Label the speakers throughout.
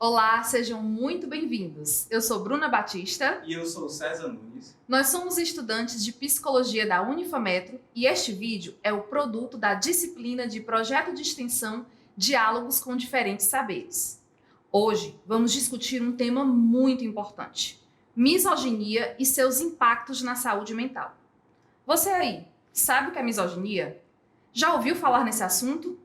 Speaker 1: Olá, sejam muito bem-vindos. Eu sou Bruna Batista.
Speaker 2: E eu sou o César Nunes.
Speaker 1: Nós somos estudantes de Psicologia da Unifametro e este vídeo é o produto da disciplina de Projeto de Extensão Diálogos com Diferentes Saberes. Hoje vamos discutir um tema muito importante: misoginia e seus impactos na saúde mental. Você aí, sabe o que é misoginia? Já ouviu falar nesse assunto?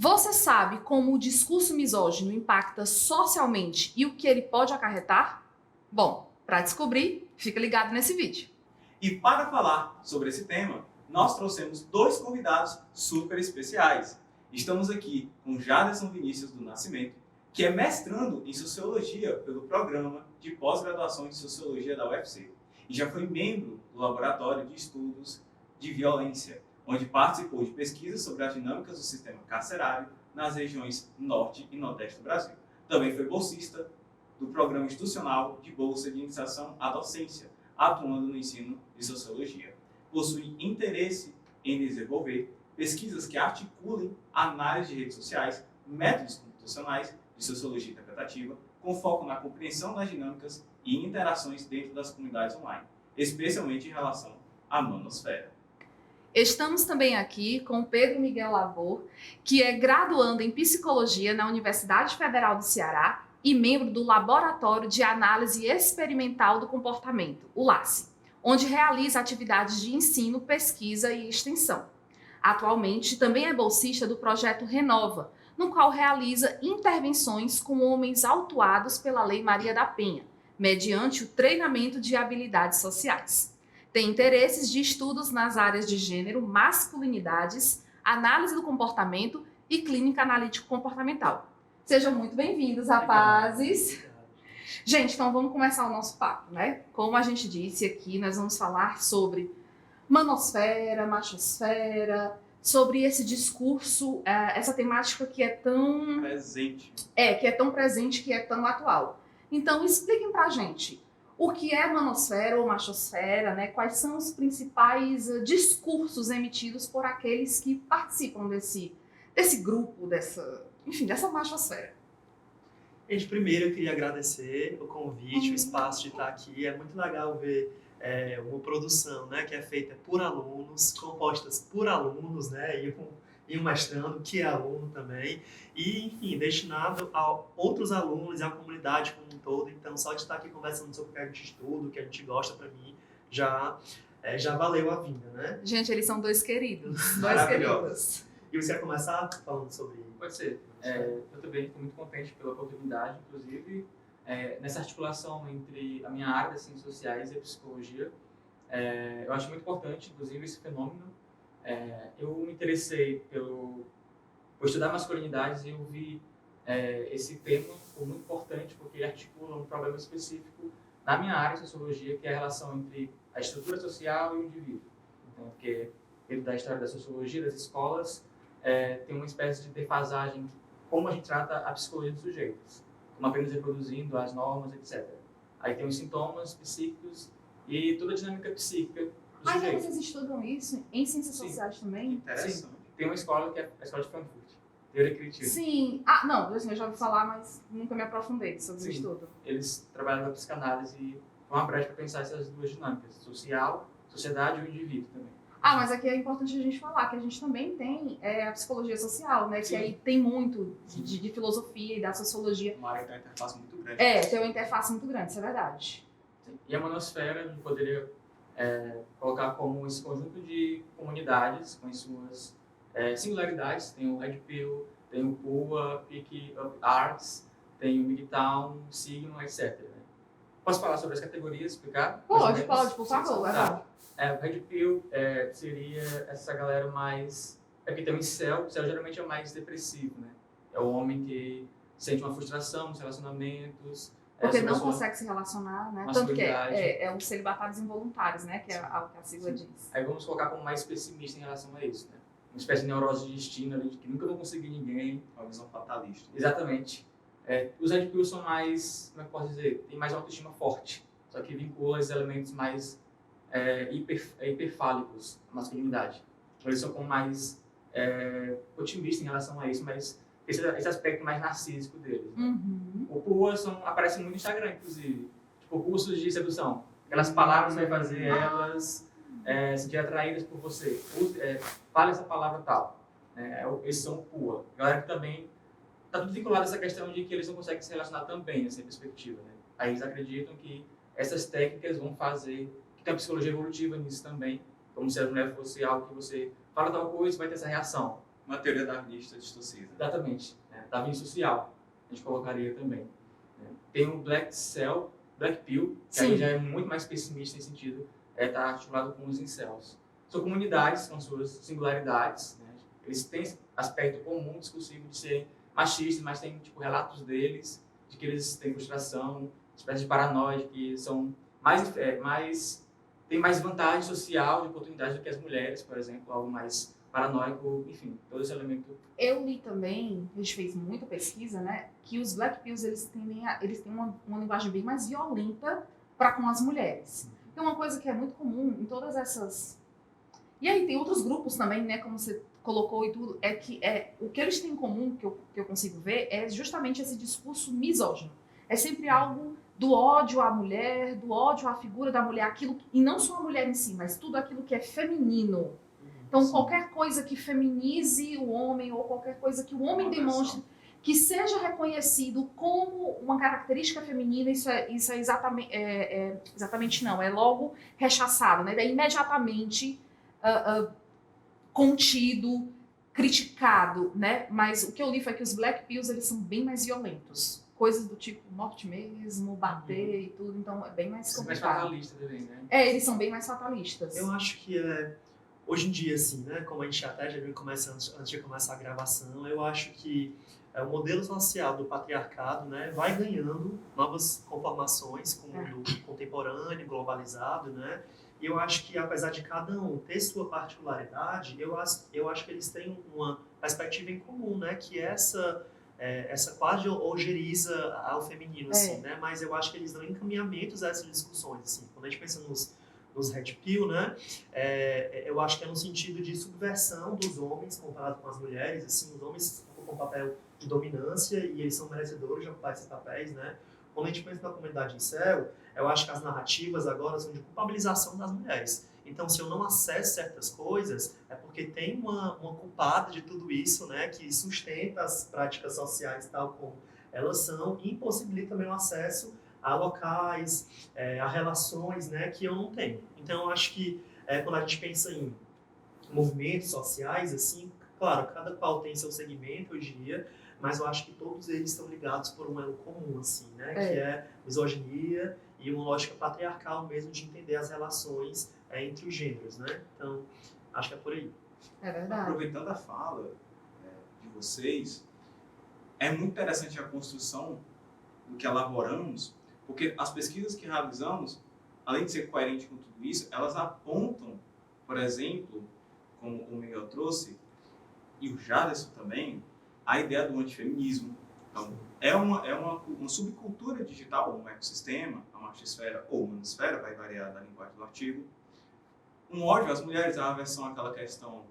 Speaker 1: Você sabe como o discurso misógino impacta socialmente e o que ele pode acarretar? Bom, para descobrir, fica ligado nesse vídeo.
Speaker 2: E para falar sobre esse tema, nós trouxemos dois convidados super especiais. Estamos aqui com Jaderson Vinícius do Nascimento, que é mestrando em Sociologia pelo Programa de Pós-Graduação em Sociologia da UFC, e já foi membro do Laboratório de Estudos de Violência, onde participou de pesquisas sobre as dinâmicas do sistema carcerário nas regiões Norte e Nordeste do Brasil. Também foi bolsista do Programa Institucional de Bolsa de Iniciação à Docência, atuando no ensino de Sociologia. Possui interesse em desenvolver pesquisas que articulem análise de redes sociais, métodos computacionais de Sociologia Interpretativa, com foco na compreensão das dinâmicas e interações dentro das comunidades online, especialmente em relação à manosfera.
Speaker 1: Estamos também aqui com Pedro Miguel Lavor, que é graduando em Psicologia na Universidade Federal do Ceará e membro do Laboratório de Análise Experimental do Comportamento, o LACE, onde realiza atividades de ensino, pesquisa e extensão. Atualmente, também é bolsista do projeto Renova, no qual realiza intervenções com homens autuados pela Lei Maria da Penha, mediante o treinamento de habilidades sociais. Tem interesses de estudos nas áreas de gênero, masculinidades, análise do comportamento e clínica analítico-comportamental. Sejam muito bem-vindos, rapazes. Gente, então vamos começar o nosso papo, né? Como a gente disse aqui, nós vamos falar sobre manosfera, machosfera, sobre esse discurso, essa temática que é tão
Speaker 2: presente.
Speaker 1: Que é tão presente, que é tão atual. Então, expliquem pra gente o que é manosfera ou machosfera, né? Quais são os principais discursos emitidos por aqueles que participam desse grupo, dessa machosfera.
Speaker 3: Gente, primeiro eu queria agradecer o convite, o espaço de estar aqui. É muito legal ver uma produção, né, que é feita por alunos, compostas por alunos, né, e um mestrando, que é aluno também, e, enfim, destinado a outros alunos e à comunidade como um todo. Então, só de estar aqui conversando sobre o que a gente estuda, o que a gente gosta, para mim, já valeu a vinda, né?
Speaker 1: Gente, eles são dois queridos. Dois queridos.
Speaker 3: E você quer começar falando sobre...
Speaker 4: Pode ser. Eu também estou muito contente pela oportunidade, inclusive, nessa articulação entre a minha área das ciências sociais e a psicologia. Eu acho muito importante, inclusive, esse fenômeno. Eu me interessei por estudar masculinidades e eu vi esse tema como muito importante porque ele articula um problema específico na minha área de sociologia, que é a relação entre a estrutura social e o indivíduo. Então, porque dentro da história da sociologia, das escolas, tem uma espécie de defasagem, como a gente trata a psicologia dos sujeitos, como apenas reproduzindo as normas, etc. Aí tem os sintomas psíquicos e toda a dinâmica psíquica do sujeito.
Speaker 1: Então vocês estudam isso em ciências sociais também?
Speaker 2: Interessante.
Speaker 4: Sim. Tem uma escola que é a Escola de Frankfurt, Teoria Crítica.
Speaker 1: Sim. Não, assim, eu já ouvi falar, mas nunca me aprofundei sobre o estudo.
Speaker 4: Eles trabalham na psicanálise e uma brecha para pensar essas duas dinâmicas, social, sociedade e o indivíduo também.
Speaker 1: Mas aqui é importante a gente falar que a gente também tem a psicologia social, né? Sim. Que aí tem muito de filosofia e da sociologia.
Speaker 2: Uma área que tem uma interface muito grande.
Speaker 1: Tem uma interface muito grande, isso é verdade.
Speaker 4: Sim. E a manosfera a gente poderia colocar como esse conjunto de comunidades com as suas singularidades. Tem o Red Pill, tem o PUA, Pick Up Arts, tem o MGTOW, Sigma, etc. Né? Posso falar sobre as categorias, explicar?
Speaker 1: Pode, por favor.
Speaker 4: O Red Pill seria essa galera mais... Porque tem o incel. O incel geralmente é mais depressivo, né? É o homem que sente uma frustração nos relacionamentos.
Speaker 1: Porque não consegue se relacionar, né? Tanto que é os celibatários involuntários, né? Que é o que a sigla diz.
Speaker 4: Aí vamos colocar como mais pessimista em relação a isso, né? Uma espécie de neurose de destino ali, de que nunca vão conseguir ninguém.
Speaker 2: Uma visão fatalista.
Speaker 4: Exatamente. Os Red Pill são mais, como é que eu posso dizer? Tem mais autoestima forte. Só que vincula os elementos mais hiperfálicos à masculinidade. Então, eles são como mais otimistas em relação a isso, mas esse aspecto mais narcísico deles. Né?
Speaker 1: Uhum.
Speaker 4: O PUA aparece muito no Instagram, inclusive. Tipo, cursos de sedução. Aquelas palavras que vai fazer elas se sentir atraídas por você. Fale essa palavra tal. Esses são o PUA. Galera que também está tudo vinculado a essa questão de que eles não conseguem se relacionar também nessa perspectiva, né? Aí eles acreditam que essas técnicas vão fazer, que tem a psicologia evolutiva nisso também, como se a mulher fosse algo que você fala tal coisa e vai ter essa reação.
Speaker 2: Uma teoria darwinista distorcida.
Speaker 4: Exatamente. Darwin social, a gente colocaria também. Tem o Black Pill, que aí já é muito mais pessimista nesse sentido, está articulado com os incels. São comunidades com suas singularidades, né? Eles têm aspecto comum, discursivo de serem machistas, mas tem tipo, relatos deles de que eles têm frustração, espécie de paranoia, que são têm mais vantagem social de oportunidade do que as mulheres, por exemplo, algo mais paranoico, enfim, todo esse elemento.
Speaker 1: Eu li também, a gente fez muita pesquisa, né, que os Black Pills, eles têm uma linguagem bem mais violenta para com as mulheres. Então, uma coisa que é muito comum em todas essas... E aí tem outros grupos também, né, como você colocou e tudo, o que eles têm em comum, que eu consigo ver, é justamente esse discurso misógino. É sempre algo do ódio à mulher, do ódio à figura da mulher, e não só a mulher em si, mas tudo aquilo que é feminino. Então, qualquer coisa que feminize o homem, ou qualquer coisa que o homem demonstre, que seja reconhecido como uma característica feminina, isso é exatamente não, é logo rechaçado, né? É imediatamente contido, criticado, né? Mas o que eu li foi que os Black Pills, eles são bem mais violentos. Coisas do tipo morte mesmo, bater e tudo, então é bem mais complicado.
Speaker 4: Mais fatalista também, né?
Speaker 1: Eles são bem mais fatalistas.
Speaker 3: Eu acho que hoje em dia, assim, né, como a gente até já viu antes de começar a gravação, eu acho que o modelo social do patriarcado, né, vai ganhando novas conformações com o mundo contemporâneo, globalizado, né, e eu acho que apesar de cada um ter sua particularidade, eu acho que eles têm uma perspectiva em comum, né, que é essa quase ojeriza ao feminino, assim, né, mas eu acho que eles dão encaminhamentos a essas discussões, assim, quando a gente pensa nos Red Pill, né? Eu acho que é no sentido de subversão dos homens comparado com as mulheres, assim, os homens ocupam um papel de dominância e eles são merecedores de ocupar esses papéis, né? Quando a gente pensa na comunidade incel, eu acho que as narrativas agora são de culpabilização das mulheres. Então, se eu não acesso certas coisas, é porque tem uma culpada de tudo isso, né? Que sustenta as práticas sociais tal como elas são e impossibilita também o acesso a locais, a relações, né, que eu não tenho. Então, eu acho que quando a gente pensa em movimentos sociais, assim, claro, cada qual tem seu segmento, eu diria, mas eu acho que todos eles estão ligados por um elo comum, assim, né, que é misoginia e uma lógica patriarcal mesmo de entender as relações entre os gêneros, né? Então, acho que é por aí.
Speaker 1: É verdade.
Speaker 2: Aproveitando a fala de vocês, é muito interessante a construção do que elaboramos, porque as pesquisas que realizamos, além de ser coerente com tudo isso, elas apontam, por exemplo, como o Miguel trouxe, e o Jaderson também, a ideia do antifeminismo. Então, é uma subcultura digital, um ecossistema, a machosfera ou manosfera, vai variar da linguagem do artigo. Um ódio às mulheres, a aversão àquela questão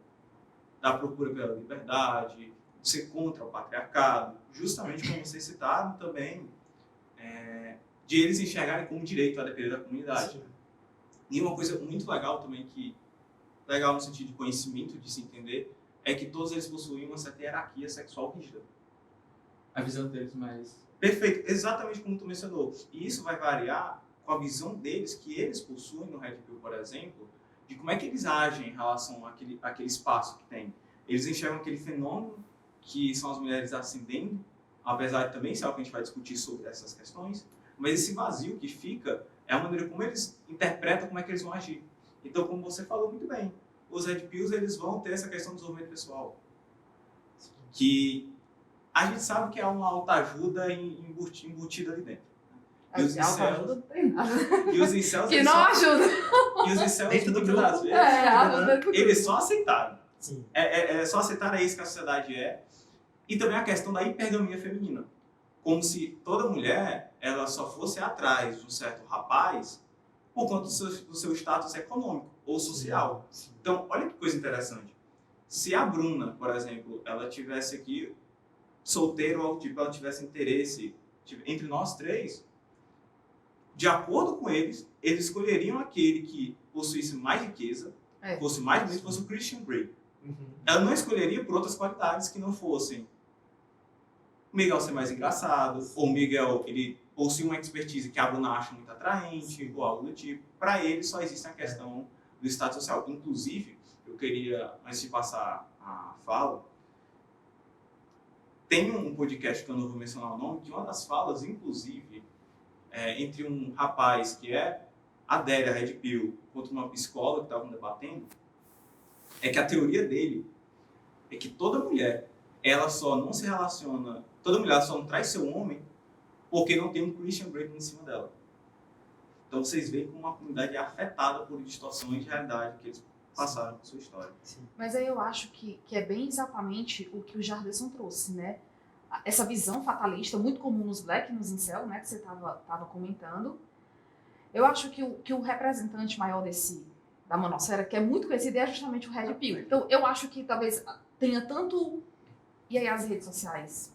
Speaker 2: da procura pela liberdade, de ser contra o patriarcado, justamente como vocês citaram também, de eles enxergarem como direito a depender da comunidade. Sim. E uma coisa muito legal também, legal no sentido de conhecimento, de se entender, é que todos eles possuem uma certa hierarquia sexual rígida.
Speaker 4: A visão deles mais...
Speaker 2: Perfeito, exatamente como tu mencionou. E isso vai variar com a visão deles, que eles possuem no Red Pill, por exemplo, de como é que eles agem em relação àquele espaço que tem. Eles enxergam aquele fenômeno que são as mulheres ascendendo, apesar de também ser algo que a gente vai discutir sobre essas questões, mas esse vazio que fica é a maneira como eles interpretam como é que eles vão agir. Então, como você falou muito bem, os Red Pills, eles vão ter essa questão do desenvolvimento pessoal, que a gente sabe que é uma autoajuda embutida ali dentro. E os
Speaker 1: autoajuda não tem nada.
Speaker 2: E os incels,
Speaker 1: que não ajuda.
Speaker 2: E os incels,
Speaker 3: dentro do
Speaker 2: muitas das vezes,
Speaker 1: ajuda
Speaker 2: eles só aceitaram.
Speaker 3: Sim.
Speaker 2: Só aceitaram isso que a sociedade é. E também a questão da hipergamia feminina. Como se toda mulher ela só fosse atrás de um certo rapaz por conta do seu status econômico ou social.
Speaker 3: Sim.
Speaker 2: Então, olha que coisa interessante. Se a Bruna, por exemplo, ela tivesse aqui solteira ou tipo, ela tivesse interesse entre nós três, de acordo com eles escolheriam aquele que possuísse mais riqueza, fosse mais bonito, fosse o Christian Grey. Ela não escolheria por outras qualidades que não fossem o Miguel ser mais engraçado, ou o Miguel ele possui uma expertise que a Bruna acha muito atraente, ou algo do tipo. Para ele só existe a questão do status social. Inclusive, eu queria, antes de passar a fala, tem um podcast que eu não vou mencionar o nome, que uma das falas, inclusive, entre um rapaz que adere à Red Pill contra uma psicóloga que estavam debatendo, é que a teoria dele é que toda mulher, ela só não se relaciona, toda mulher só não traz seu homem porque não tem um Christian Grey em cima dela. Então vocês veem como uma comunidade é afetada por distorções de realidade que eles passaram por sua história.
Speaker 3: Sim.
Speaker 1: Mas aí eu acho que é bem exatamente o que o Jarderson trouxe, né? Essa visão fatalista, muito comum nos Black, nos Incel, né? Que você estava comentando. Eu acho que o representante maior da manosfera, que é muito conhecido, é justamente o Red Pill. Então eu acho que talvez tenha tanto... E aí as redes sociais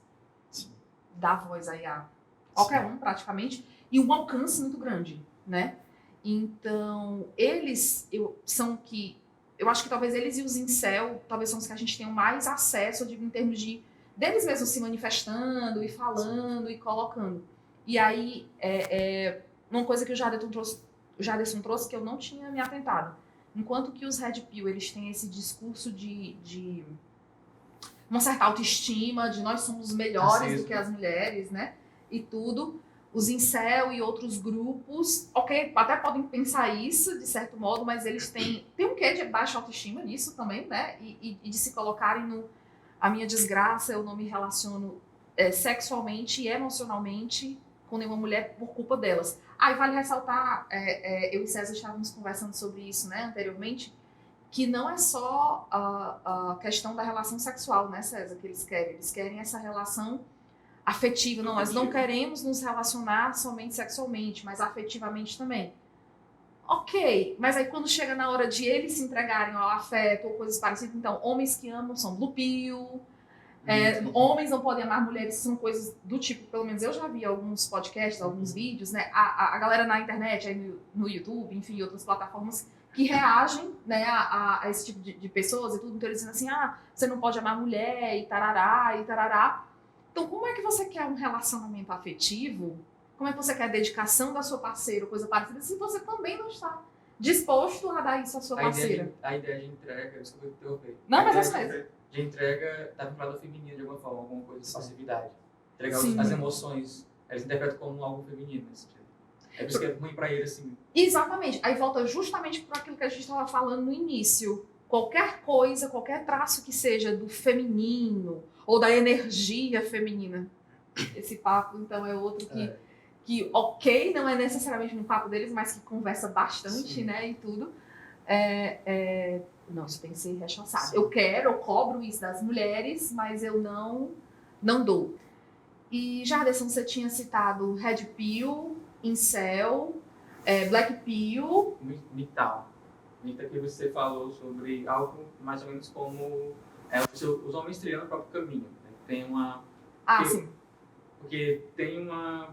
Speaker 1: dá voz aí a qualquer um, praticamente, e um alcance muito grande, né? Então, eles são que... Eu acho que talvez eles e os incel, talvez são os que a gente tenha mais acesso, eu digo, em termos de deles mesmos se manifestando e falando e colocando. E aí, uma coisa que o Jarderson trouxe que eu não tinha me atentado. Enquanto que os Red Pill, eles têm esse discurso de uma certa autoestima, de nós somos melhores do que as mulheres, né? E tudo. Os incel e outros grupos, ok, até podem pensar isso, de certo modo, mas eles têm um quê de baixa autoestima nisso também, né? E de se colocarem no... A minha desgraça, eu não me relaciono sexualmente e emocionalmente com nenhuma mulher por culpa delas. E vale ressaltar, eu e César estávamos conversando sobre isso, né, anteriormente, que não é só a questão da relação sexual, né, César, que eles querem. Eles querem essa relação afetiva. Não, nós não queremos nos relacionar somente sexualmente, mas afetivamente também. Ok, mas aí quando chega na hora de eles se entregarem ao afeto ou coisas parecidas, então, homens que amam são blue pill, homens não podem amar mulheres, são coisas do tipo, pelo menos eu já vi alguns podcasts, alguns vídeos, né, a galera na internet, aí no YouTube, enfim, outras plataformas, que reagem, né, a esse tipo de pessoas e tudo, então eles dizem assim, você não pode amar mulher, e tarará, e tarará. Então, como é que você quer um relacionamento afetivo? Como é que você quer a dedicação da sua parceira, coisa parecida, se você também não está disposto a dar isso à sua parceira?
Speaker 4: A ideia de entrega, desculpa interromper.
Speaker 1: Não, mas essa mesmo.
Speaker 4: De entrega está vinculada ao feminino de alguma forma, alguma coisa de passividade. Entregar
Speaker 1: Sim.
Speaker 4: as emoções, eles interpretam como algo feminino nesse sentido. É por isso que é ruim para eles, assim.
Speaker 1: Exatamente. Aí volta justamente para aquilo que a gente estava falando no início. Qualquer coisa, qualquer traço que seja do feminino ou da energia feminina. Esse papo, então, é outro que ok, não é necessariamente no papo deles, mas que conversa bastante, sim, né, e tudo. Não, isso tem que ser rechaçado. Sim. Eu cobro isso das mulheres, mas eu não dou. E, Jarderson, você tinha citado Red Pill, Incel, Black Pill.
Speaker 4: Mital. Mita que você falou sobre algo mais ou menos como os homens trilhando o próprio caminho. Né? Tem uma...
Speaker 1: sim.
Speaker 4: Porque tem uma...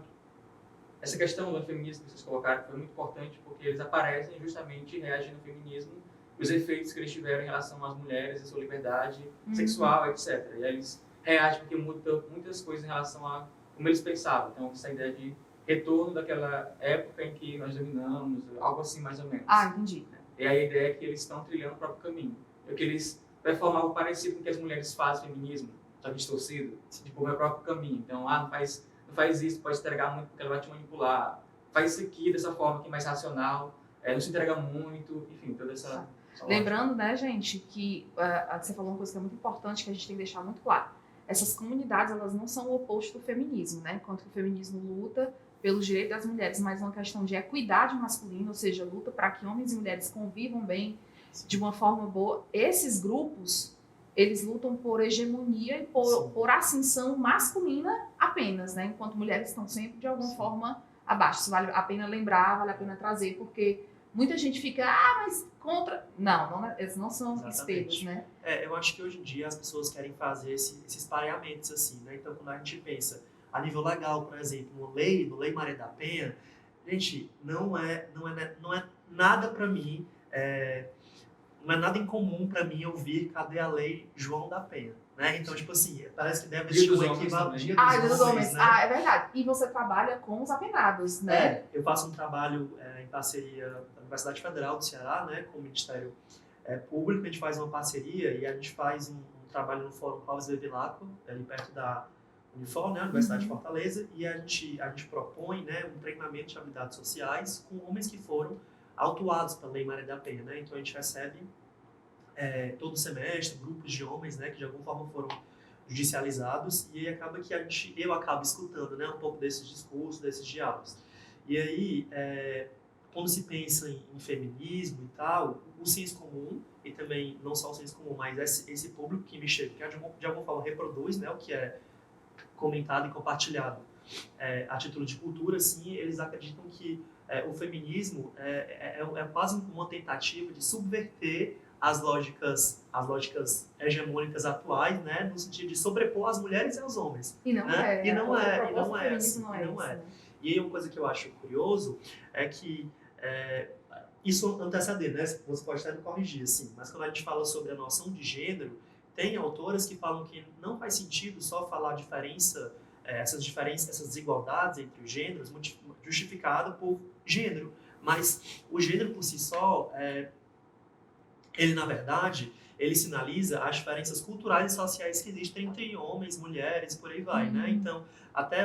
Speaker 4: Essa questão do feminismo que vocês colocaram foi muito importante porque eles aparecem justamente reagindo ao feminismo, os efeitos que eles tiveram em relação às mulheres, a sua liberdade sexual, etc. E aí eles reagem porque muda muitas coisas em relação a como eles pensavam. Então, essa ideia de retorno daquela época em que nós dominamos, algo assim mais ou menos.
Speaker 1: Entendi.
Speaker 4: E a ideia é que eles estão trilhando o próprio caminho. É que eles performam algo parecido com o que as mulheres fazem feminismo, só que distorcido, tipo, o meu próprio caminho. Então, não faz isso, pode entregar muito porque ela vai te manipular. Faz isso aqui dessa forma que é mais racional, não se entrega muito, enfim, toda essa...
Speaker 1: Lembrando, né, gente, que você falou uma coisa que é muito importante, que a gente tem que deixar muito claro. Essas comunidades, elas não são o oposto do feminismo, né? Enquanto que o feminismo luta pelos direitos das mulheres, mas uma questão de equidade masculina, ou seja, luta para que homens e mulheres convivam bem de uma forma boa. Esses grupos, eles lutam por hegemonia e por ascensão masculina apenas, né? Enquanto mulheres estão sempre de alguma forma abaixo. Isso vale a pena lembrar, vale a pena trazer, porque muita gente fica, mas contra... Não, eles não são espelhos, né?
Speaker 3: Eu acho que hoje em dia as pessoas querem fazer esses pareamentos assim, né? Então, quando a gente pensa, a nível legal, por exemplo, uma lei Maria da Penha, gente, não é nada para mim, não é nada incomum para mim ouvir cadê a lei João da Penha, né? Então, tipo assim, parece que deve
Speaker 4: Dia
Speaker 3: existir
Speaker 4: dos
Speaker 3: um
Speaker 4: Homens
Speaker 3: equivalente.
Speaker 4: também.
Speaker 3: Dia
Speaker 1: Dos homens.
Speaker 3: né?
Speaker 1: É verdade. E você trabalha com os apenados, né?
Speaker 3: Eu faço um trabalho em parceria da Universidade Federal do Ceará, né, com o Ministério Público. A gente faz uma parceria e a gente faz um trabalho no Fórum Clóvis Bevilacqua, ali perto da Unifor, né, Universidade de Fortaleza, e a gente propõe, né, um treinamento de habilidades sociais com homens que foram autuados pela Lei Maria da Penha, né? Então a gente recebe todo semestre grupos de homens, né, que de alguma forma foram judicializados, e aí acaba que eu acabo escutando, né, um pouco desses discursos, desses diálogos. E aí, quando se pensa em feminismo e tal, o senso comum, e também não só o senso comum, mas esse público que me chega, que de alguma forma reproduz, né, o que é comentado e compartilhado a título de cultura, assim, eles acreditam que o feminismo é quase uma tentativa de subverter as lógicas hegemônicas atuais, né, no sentido de sobrepor as mulheres e os homens.
Speaker 1: E não
Speaker 3: né?
Speaker 1: é.
Speaker 3: E não é
Speaker 1: assim.
Speaker 3: assim, não é. E aí uma coisa que eu acho curioso é que isso anteceder, né? Você pode até me corrigir, assim, mas quando a gente fala sobre a noção de gênero, tem autoras que falam que não faz sentido só falar essas diferenças, essas desigualdades entre os gêneros, justificada por gênero, mas o gênero por si só, ele na verdade, ele sinaliza as diferenças culturais e sociais que existem entre homens, mulheres, por aí vai, né? Então, até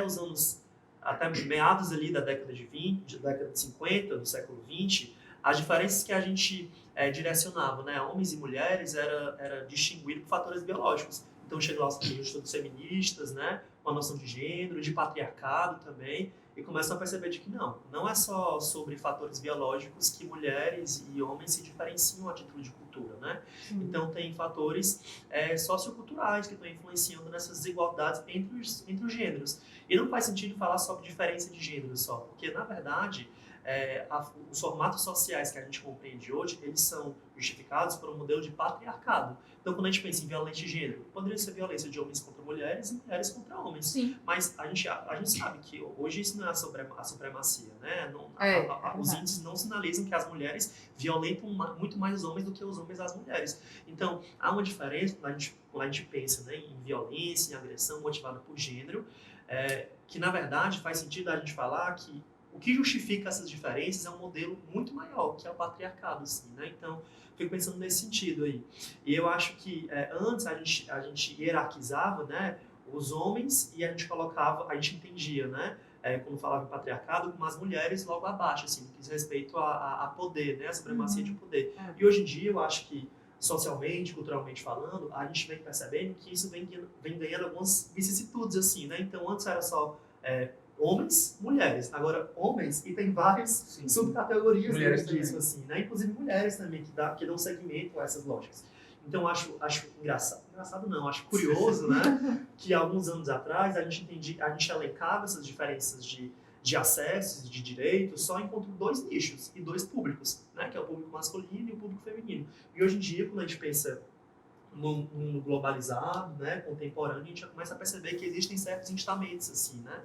Speaker 3: meados ali da década de 20, da década de 50, do século 20, as diferenças que a gente direcionava, né, homens e mulheres, era distinguido por fatores biológicos. Então chega lá os estudos feministas, né, com a noção de gênero, de patriarcado também, e começam a perceber de que não é só sobre fatores biológicos que mulheres e homens se diferenciam a título de cultura, né? Então tem fatores socioculturais que estão influenciando nessas desigualdades entre os gêneros. E não faz sentido falar sobre diferença de gênero só, porque na verdade os formatos sociais que a gente compreende hoje, eles são justificados por um modelo de patriarcado. Então, quando a gente pensa em violência de gênero, poderia ser violência de homens contra mulheres e mulheres contra homens.
Speaker 1: Sim.
Speaker 3: Mas a gente sabe que hoje isso não é a supremacia, né? Os índices não sinalizam que as mulheres violentam muito mais os homens do que os homens as mulheres. Então, há uma diferença quando a gente pensa, né, em violência, em agressão motivada por gênero, que na verdade faz sentido a gente falar que o que justifica essas diferenças é um modelo muito maior, que é o patriarcado, assim, né? Então, fico pensando nesse sentido aí. E eu acho que antes a gente hierarquizava, né, os homens e a gente entendia, né, quando falava em patriarcado, como as mulheres logo abaixo, assim, no que diz respeito a poder, né, a supremacia de poder. E hoje em dia eu acho que, socialmente, culturalmente falando, a gente vem percebendo que isso vem ganhando algumas vicissitudes, assim, né? Então, antes era só homens, mulheres. Agora, homens, e tem várias subcategorias
Speaker 4: mulheres
Speaker 3: disso,
Speaker 4: também.
Speaker 3: assim, né? Inclusive mulheres também, que dão segmento a essas lógicas. Então, acho engraçado não, acho curioso, né? Que alguns anos atrás a gente elencava essas diferenças de acessos, de direitos, só enquanto dois nichos e dois públicos, né? Que é o público masculino e o público feminino. E hoje em dia, quando a gente pensa num mundo globalizado, né, contemporâneo, a gente já começa a perceber que existem certos instamentos, assim, né?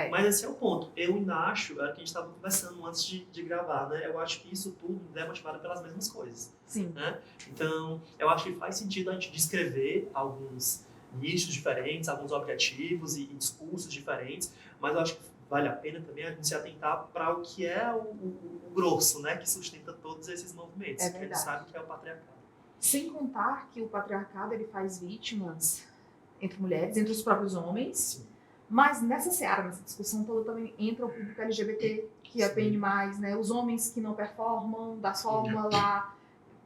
Speaker 3: Mas esse é o ponto. Eu ainda acho, era o que a gente estava conversando antes de gravar, né? Eu acho que isso tudo é motivado pelas mesmas coisas.
Speaker 1: Sim.
Speaker 3: Né? Então, eu acho que faz sentido a gente descrever alguns nichos diferentes, alguns objetivos e discursos diferentes, mas eu acho que vale a pena também a gente se atentar para o que é o grosso, né, que sustenta todos esses movimentos, que a gente sabe que é o patriarcado.
Speaker 1: Sem contar que o patriarcado ele faz vítimas entre mulheres, entre os próprios homens. Sim. Mas nessa seara, nessa discussão toda, também entra o público LGBT, que atende mais, né? Os homens que não performam da forma lá,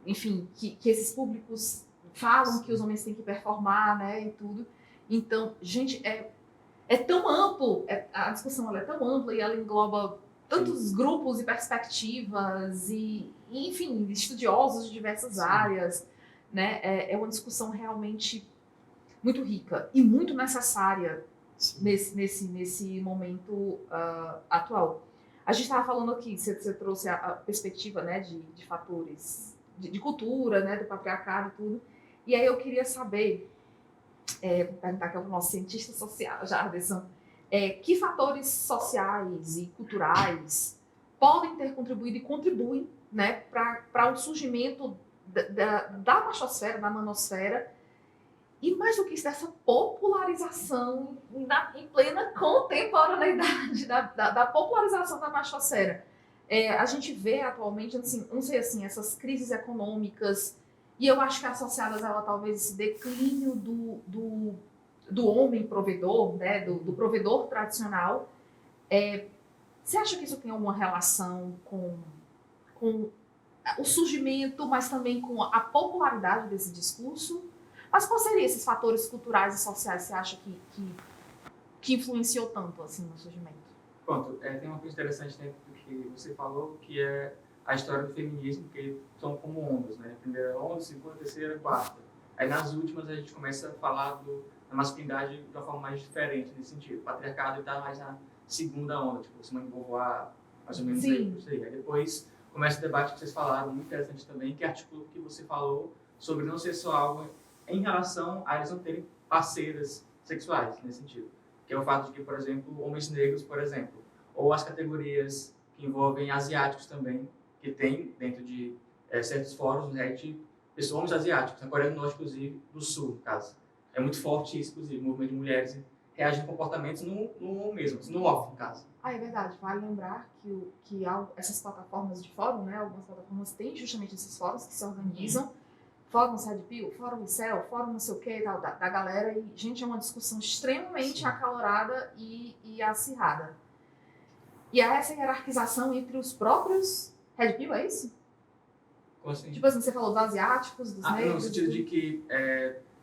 Speaker 1: enfim, que esses públicos falam que os homens têm que performar, né? E tudo. Então, gente, é tão amplo, a discussão ela é tão ampla e ela engloba tantos grupos e perspectivas e enfim, estudiosos de diversas áreas, né? É uma discussão realmente muito rica e muito necessária nesse momento atual. A gente estava falando aqui, você trouxe a perspectiva, né, de fatores de cultura, né, do patriarcado e tudo, e aí eu queria saber, vou perguntar aqui ao nosso cientista social, Jarderson, que fatores sociais e culturais podem ter contribuído e contribuem, né, para o surgimento da machosfera, da manosfera, e mais do que isso, dessa popularização em plena contemporaneidade da popularização da machosfera. A gente vê atualmente, assim, não sei assim, essas crises econômicas, e eu acho que associadas a ela talvez esse declínio do homem provedor, né, do provedor tradicional. Você acha que isso tem alguma relação com o surgimento, mas também com a popularidade desse discurso? Mas quais seriam esses fatores culturais e sociais que você acha que influenciou tanto assim no surgimento?
Speaker 4: Pronto, tem uma coisa interessante dentro do que você falou, que é a história do feminismo, que são como ondas, né? Primeira onda, segunda, terceira, quarta. Aí nas últimas a gente começa a falar da masculinidade de uma forma mais diferente nesse sentido. O patriarcado está mais na segunda onda, tipo Simone de Beauvoir, mais ou menos isso aí. Aí depois começa o debate que vocês falaram, muito interessante também, que articula o que você falou sobre não ser só algo em relação a eles não terem parceiras sexuais, nesse sentido. Que é o fato de que, por exemplo, homens negros, por exemplo, ou as categorias que envolvem asiáticos também, que tem dentro de certos fóruns, né, de homens asiáticos, na Coreia do Norte, inclusive, do Sul, no caso. É muito forte isso, inclusive, o movimento de mulheres reage a comportamentos no mesmo, no off, no caso.
Speaker 1: É verdade. Vale lembrar que essas plataformas de fórum, né, algumas plataformas têm justamente esses fóruns que se organizam, Fórum Red Pill, Fórum Incel, Fórum não sei o que, da galera, e, gente, é uma discussão extremamente acalorada e acirrada. E há essa hierarquização entre os próprios Red Pill, é isso?
Speaker 4: Como assim?
Speaker 1: Tipo assim, você falou dos asiáticos, dos negros...
Speaker 4: No sentido de que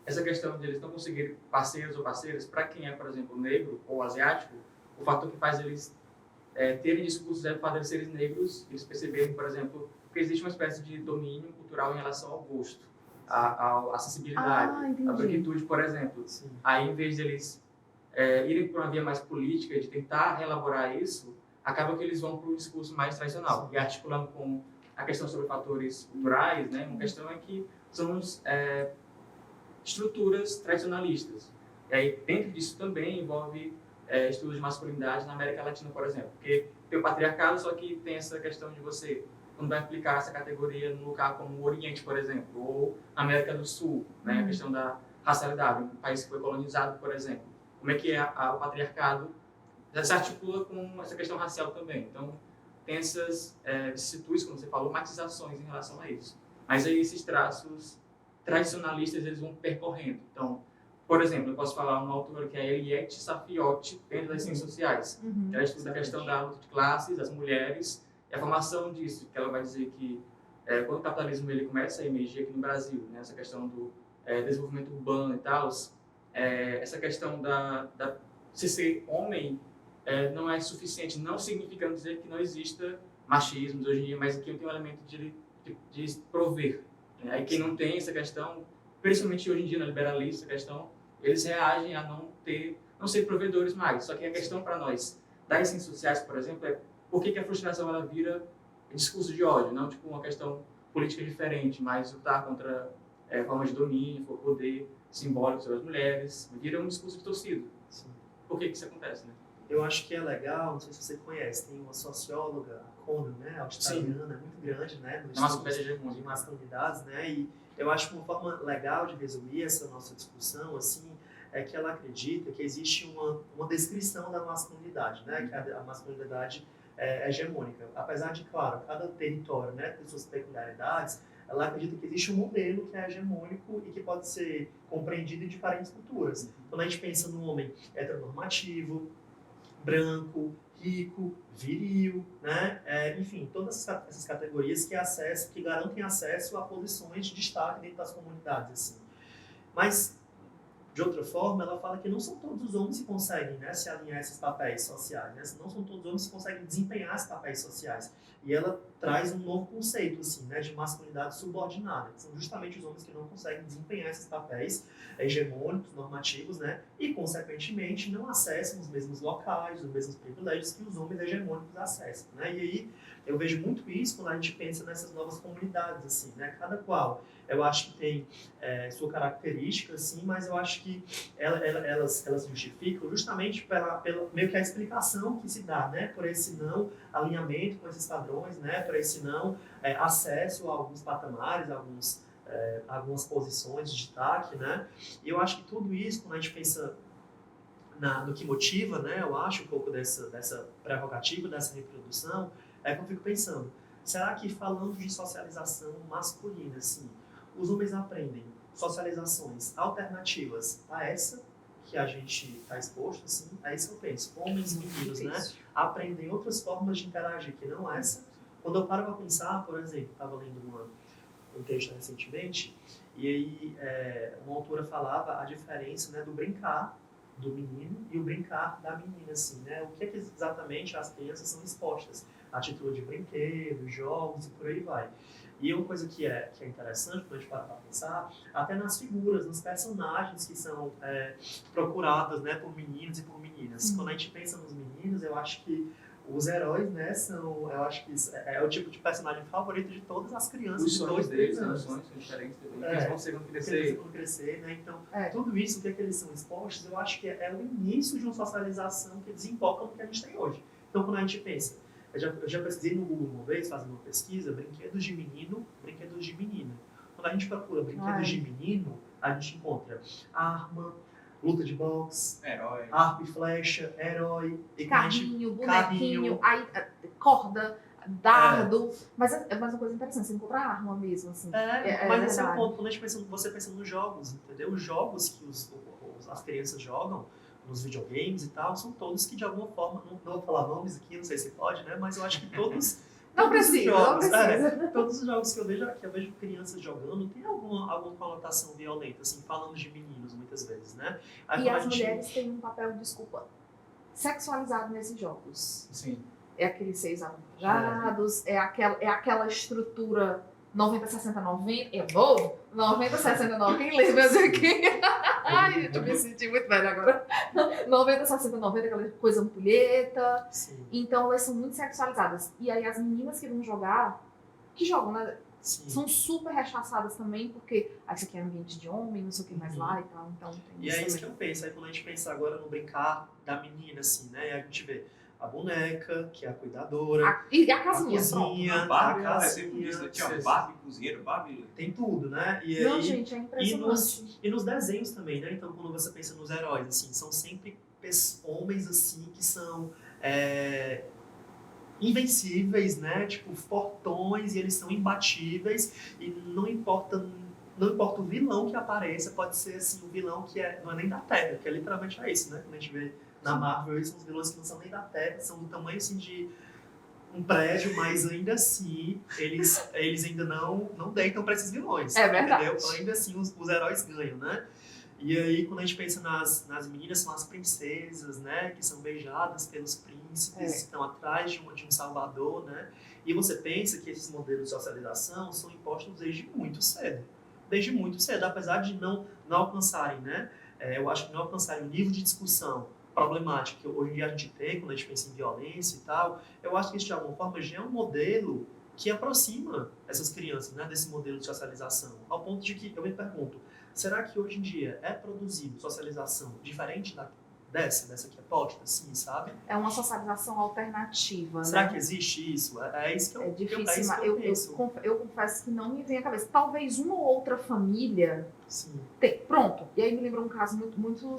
Speaker 4: essa questão de eles não conseguirem parceiros ou parceiras, para quem é, por exemplo, negro ou asiático, o fator que faz eles terem discursos é o fato de serem negros, eles perceberem, por exemplo, que existe uma espécie de domínio cultural em relação ao gosto, à acessibilidade, à branquitude, por exemplo. Sim. Aí, em vez de eles irem por uma via mais política, de tentar reelaborar isso, acaba que eles vão para o discurso mais tradicional. Sim. E articulando com a questão sobre fatores culturais, né, uma questão é que somos estruturas tradicionalistas. E aí, dentro disso também envolve estudos de masculinidade na América Latina, por exemplo. Porque tem o patriarcado, só que tem essa questão de você, quando vai aplicar essa categoria num lugar como o Oriente, por exemplo, ou na América do Sul, né, a questão da racialidade, um país que foi colonizado, por exemplo. Como é que o patriarcado se articula com essa questão racial também. Então, tem essas vicissitudes, como você falou, matizações em relação a isso. Mas aí esses traços tradicionalistas, eles vão percorrendo. Então, por exemplo, eu posso falar uma autora que é a Eliette Safioti, dentro das ciências sociais. Ela estuda a questão da luta de classes, das mulheres, e a formação disso, que ela vai dizer que quando o capitalismo ele começa a emergir aqui no Brasil, né, essa questão do desenvolvimento urbano e tal, essa questão se ser homem não é suficiente, não significando dizer que não exista machismo, misoginia, mas aqui tem um elemento de prover. Né? Aí quem não tem essa questão, principalmente hoje em dia na liberalismo, essa questão, eles reagem a não ser provedores mais. Só que a questão para nós, das ciências sociais, por exemplo, é por que a frustração ela vira discurso de ódio, não tipo uma questão política diferente, mas lutar contra formas de domínio, poder simbólico sobre as mulheres, vira um discurso distorcido. Sim. Por que isso acontece, né?
Speaker 3: Eu acho que é legal, não sei se você conhece, tem uma socióloga, a Conan, né, australiana, muito grande, né, no estudo de masculinidades, né, e eu acho que uma forma legal de resumir essa nossa discussão, assim, é que ela acredita que existe uma descrição da masculinidade, né, que a masculinidade é hegemônica. Apesar de, claro, cada território, né, tem suas peculiaridades, ela acredita que existe um modelo que é hegemônico e que pode ser compreendido em diferentes culturas. Quando a gente pensa num homem heteronormativo, branco, rico, viril, né? Enfim, todas essas categorias que garantem acesso a posições de destaque dentro das comunidades, assim. Mas, de outra forma, ela fala que não são todos os homens que conseguem, né, se alinhar a esses papéis sociais, né? Não são todos os homens que conseguem desempenhar esses papéis sociais. E ela traz um novo conceito, assim, né, de masculinidade subordinada. São justamente os homens que não conseguem desempenhar esses papéis hegemônicos, normativos, né, e, consequentemente, não acessam os mesmos locais, os mesmos privilégios que os homens hegemônicos acessam, né? E aí, eu vejo muito isso quando a gente pensa nessas novas comunidades, assim, né? Cada qual, eu acho que tem sua característica, assim, mas eu acho acho que elas justificam justamente pela meio que a explicação que se dá, né? Por esse não alinhamento com esses padrões, né? Por esse não acesso a alguns patamares, algumas posições de destaque, né? E eu acho que tudo isso, quando a gente pensa no que motiva, né? Eu acho um pouco dessa prerrogativa, dessa reprodução, é que eu fico pensando, será que falando de socialização masculina, assim, os homens aprendem socializações alternativas a essa que a gente está exposto, assim, é isso que eu penso. Homens e meninos, né? Aprendem outras formas de interagir que não essa. Quando eu paro para pensar, por exemplo, estava lendo um texto recentemente, e aí uma autora falava a diferença, né, do brincar do menino e o brincar da menina, assim, né? O que exatamente as crianças são expostas? A título de brinquedos, jogos e por aí vai. E uma coisa que é interessante quando a gente para pensar, até nas figuras, nos personagens que são procuradas, né, por meninos e por meninas. Quando a gente pensa nos meninos, eu acho que os heróis, né, eu acho que é o tipo de personagem favorito de todas as crianças.
Speaker 4: Os
Speaker 3: de
Speaker 4: sonhos
Speaker 3: 2, 3
Speaker 4: deles,
Speaker 3: anos.
Speaker 4: os sonhos são diferentes também. Eles vão ser quando crescer.
Speaker 3: Eles vão crescer, né? Então, tudo isso, o que eles são expostos, eu acho que é o início de uma socialização que desemboca no que a gente tem hoje. Então, quando a gente pensa, eu já pesquisei no Google uma vez, fazendo uma pesquisa, brinquedos de menino, brinquedos de menina. Quando a gente procura brinquedos de menino, a gente encontra arma, luta de boxe,
Speaker 2: Herói.
Speaker 3: arco e flecha, herói,
Speaker 1: Carrinho, bonequinho, aí, corda, dardo. Mas é uma coisa interessante, você encontra arma mesmo, assim.
Speaker 3: Mas esse é o
Speaker 1: verdade.
Speaker 3: ponto, quando a gente você pensa nos jogos, entendeu? Os jogos que as crianças jogam, nos videogames e tal, são todos que de alguma forma, não vou falar nomes aqui, não sei se pode, né? Mas eu acho que todos...
Speaker 1: Não
Speaker 3: todos os
Speaker 1: precisa,
Speaker 3: jogos,
Speaker 1: não precisa.
Speaker 3: todos os jogos que eu vejo crianças jogando, tem alguma conotação violenta, assim, falando de meninos muitas vezes, né? Aí
Speaker 1: E
Speaker 3: quando a
Speaker 1: as
Speaker 3: gente-
Speaker 1: mulheres têm um papel, desculpa, sexualizado nesses jogos.
Speaker 4: Sim.
Speaker 1: É aqueles 6 avantajados, é aquela estrutura 90, 60, 90. Eu vou? 90, 60, 90. Quem lembra disso aqui? Ai, eu me senti muito velha agora. 90, 60, 90, aquela coisa ampulheta.
Speaker 3: Sim,
Speaker 1: Então elas são muito sexualizadas. E aí as meninas que vão jogar, que jogam, né?
Speaker 3: sim.
Speaker 1: São super rechaçadas também, porque isso aqui é ambiente de homem, não sei o que mais lá e tal. Então tem
Speaker 3: E é isso que
Speaker 1: também.
Speaker 3: eu penso. Aí quando a gente pensa agora no brincar da menina, assim, né? E a gente vê a boneca, que é a cuidadora,
Speaker 1: E a
Speaker 3: a
Speaker 1: casinha, pronto.
Speaker 3: cozinha,
Speaker 2: A Barbie,
Speaker 3: a
Speaker 2: ela é sempre
Speaker 3: casinha,
Speaker 2: disso. Tinha Barbie cozinheiro, Barbie...
Speaker 3: tem tudo, né? E
Speaker 1: Não,
Speaker 3: aí,
Speaker 1: gente, é impressionante.
Speaker 3: e nos desenhos também, né? Então, quando você pensa nos heróis, assim, são sempre homens, assim, que são invencíveis, né? Tipo, fortões, e eles são imbatíveis, e não importa o vilão que apareça, pode ser, assim, um vilão que não é nem da Terra, que é literalmente isso, né? Quando a gente vê na Marvel, eles são os vilões que não são nem da Terra, são do tamanho, assim, de um prédio, mas ainda assim, eles ainda não deitam para esses vilões.
Speaker 1: É verdade.
Speaker 3: Entendeu? Ainda assim, os heróis ganham, né? E aí, quando a gente pensa nas meninas, são as princesas, né? Que são beijadas pelos príncipes, que estão atrás de um salvador, né? E você pensa que esses modelos de socialização são impostos desde muito cedo. Desde muito cedo, apesar de não alcançarem, né? Eu acho que não alcançarem o nível de discussão problemática que hoje em dia a gente tem, quando a gente pensa em violência e tal, eu acho que isso de alguma forma já é um modelo que aproxima essas crianças, né, desse modelo de socialização. Ao ponto de que eu me pergunto, será que hoje em dia é produzido socialização diferente dessa que é posta, assim, sabe?
Speaker 1: É uma socialização alternativa,
Speaker 3: Será
Speaker 1: né?
Speaker 3: que existe isso? É isso que eu,
Speaker 1: É difícil,
Speaker 3: é isso que eu penso.
Speaker 1: eu confesso que não me vem à cabeça. Talvez uma ou outra família
Speaker 3: Sim.
Speaker 1: tem. Pronto. E aí me lembrou um caso muito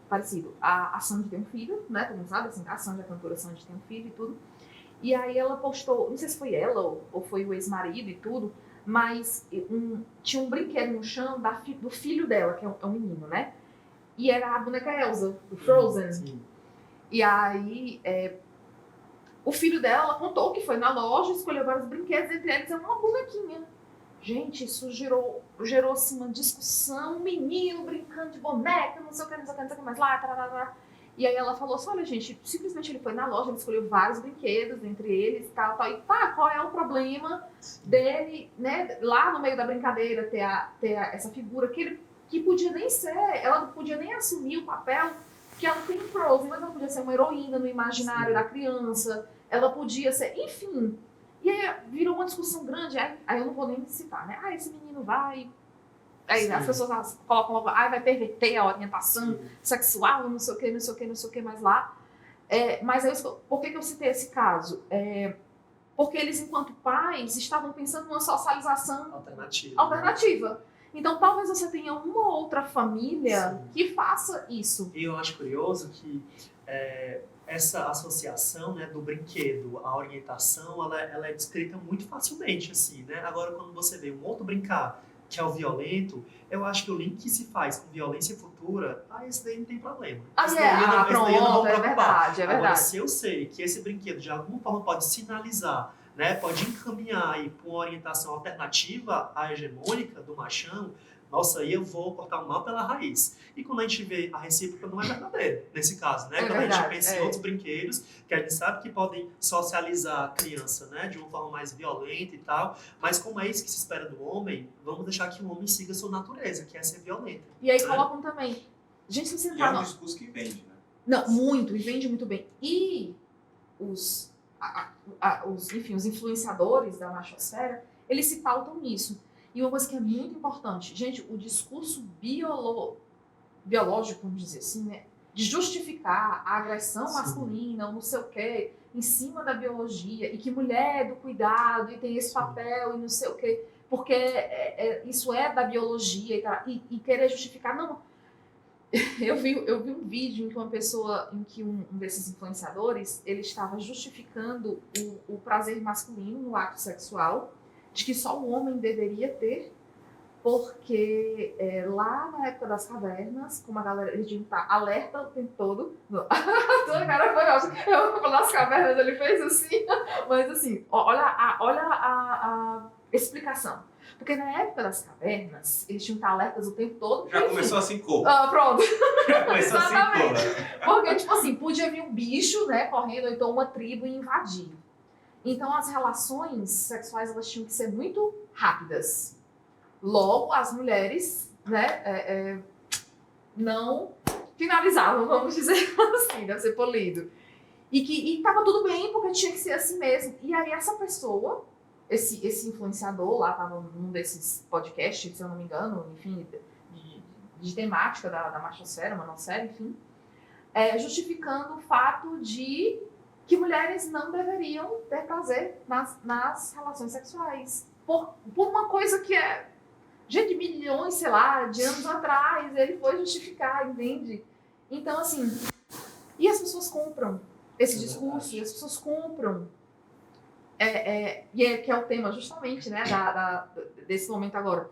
Speaker 1: parecido. A Sandy tem um filho, né? Todo mundo sabe, assim, a Sandy, a cantora Sandy, tem um filho e tudo. E aí ela postou, não sei se foi ela ou foi o ex-marido e tudo, mas tinha um brinquedo no chão do filho dela, que é um menino, né? E era a boneca Elsa, do Frozen.
Speaker 3: Sim.
Speaker 1: E aí, o filho dela contou que foi na loja, escolheu vários brinquedos, entre eles uma bonequinha. Gente, isso gerou assim, uma discussão, um menino brincando de boneca, não sei o que, não sei o que mais lá, tarará. E aí ela falou assim, olha gente, simplesmente ele foi na loja, ele escolheu vários brinquedos, entre eles, tal, e tá, qual é o problema dele, né, lá no meio da brincadeira, ter essa figura que podia nem ser, ela não podia nem assumir o papel que ela tem em Frozen, mas ela podia ser uma heroína no imaginário da criança, ela podia ser, enfim. E aí virou uma discussão grande, aí eu não vou nem citar, né? Esse menino vai Aí
Speaker 3: Sim.
Speaker 1: as pessoas colocam logo, vai perverter a orientação
Speaker 3: Sim.
Speaker 1: sexual, não sei o que, não sei o que, não sei o que mais lá. Mas por que eu citei esse caso? Porque eles, enquanto pais, estavam pensando numa socialização alternativa. Então, talvez você tenha uma ou outra família
Speaker 3: Sim.
Speaker 1: que faça isso.
Speaker 3: E eu acho curioso que essa associação, né, do brinquedo à orientação, ela é descrita muito facilmente, assim, né? Agora, quando você vê um outro brincar, que é o violento, eu acho que o link que se faz com violência futura, esse daí não tem problema. Esse daí eu não vou
Speaker 1: Pronto, é
Speaker 3: preocupar.
Speaker 1: verdade.
Speaker 3: Agora, se eu sei que esse brinquedo, de alguma forma, pode sinalizar, né, pode encaminhar aí para uma orientação alternativa à hegemônica do machão, nossa, aí eu vou cortar o mal pela raiz. E quando a gente vê a recíproca, não é verdadeira, nesse caso, né? Quando a gente pensa em outros brinquedos, que a gente sabe que podem socializar a criança, né, de uma forma mais violenta e tal, mas como é isso que se espera do homem, vamos deixar que o homem siga a sua natureza, que é ser violenta.
Speaker 1: E aí colocam também, gente, se você
Speaker 2: E é um discurso que vende, né?
Speaker 1: Não, muito, e vende muito bem. E os influenciadores da machosfera, eles se pautam nisso. E uma coisa que é muito importante, gente, o discurso biológico, vamos dizer assim, né, de justificar a agressão masculina, ou não sei o quê, em cima da biologia, e que mulher é do cuidado, e tem esse papel, e não sei o quê, porque isso é da biologia, e querer justificar, não. Eu vi um vídeo em que um desses influenciadores, ele estava justificando o prazer masculino no ato sexual, de que só o homem deveria ter, porque lá na época das cavernas, como a galera, eles deviam estar alerta o tempo todo. Toda cara foi ótimo. Nas cavernas ele fez assim, mas assim, olha a explicação. Porque na época das cavernas, eles tinham que estar alertas o tempo todo.
Speaker 2: Já começou assim como?
Speaker 1: Pronto.
Speaker 2: Já começou assim como?
Speaker 1: Porque, tipo assim, podia vir um bicho, né, correndo, ou então uma tribo e invadir. Então, as relações sexuais, elas tinham que ser muito rápidas. Logo, as mulheres, né, não finalizavam, vamos dizer assim, deve ser polido. E tava tudo bem, porque tinha que ser assim mesmo. E aí, essa pessoa, esse influenciador lá, tava num desses podcasts, se eu não me engano, enfim, de temática da machosfera, manosfera, enfim, justificando o fato de que mulheres não deveriam ter prazer nas relações sexuais. Por uma coisa que gente, milhões, sei lá, de anos atrás, ele foi justificar, entende? Então, assim, e as pessoas compram esse discurso, e as pessoas compram. Que é o tema justamente, né, desse momento agora.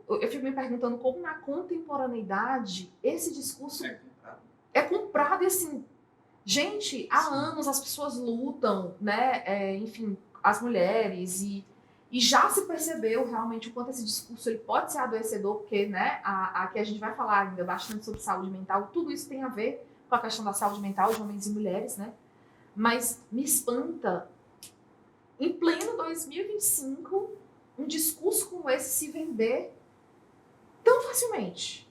Speaker 1: Eu fico me perguntando como na contemporaneidade esse discurso é comprado e assim, gente, há anos as pessoas lutam, né, enfim, as mulheres, e já se percebeu realmente o quanto esse discurso ele pode ser adoecedor, porque, né, aqui a gente vai falar ainda bastante sobre saúde mental, tudo isso tem a ver com a questão da saúde mental de homens e mulheres, né, mas me espanta, em pleno 2025, um discurso como esse se vender tão facilmente.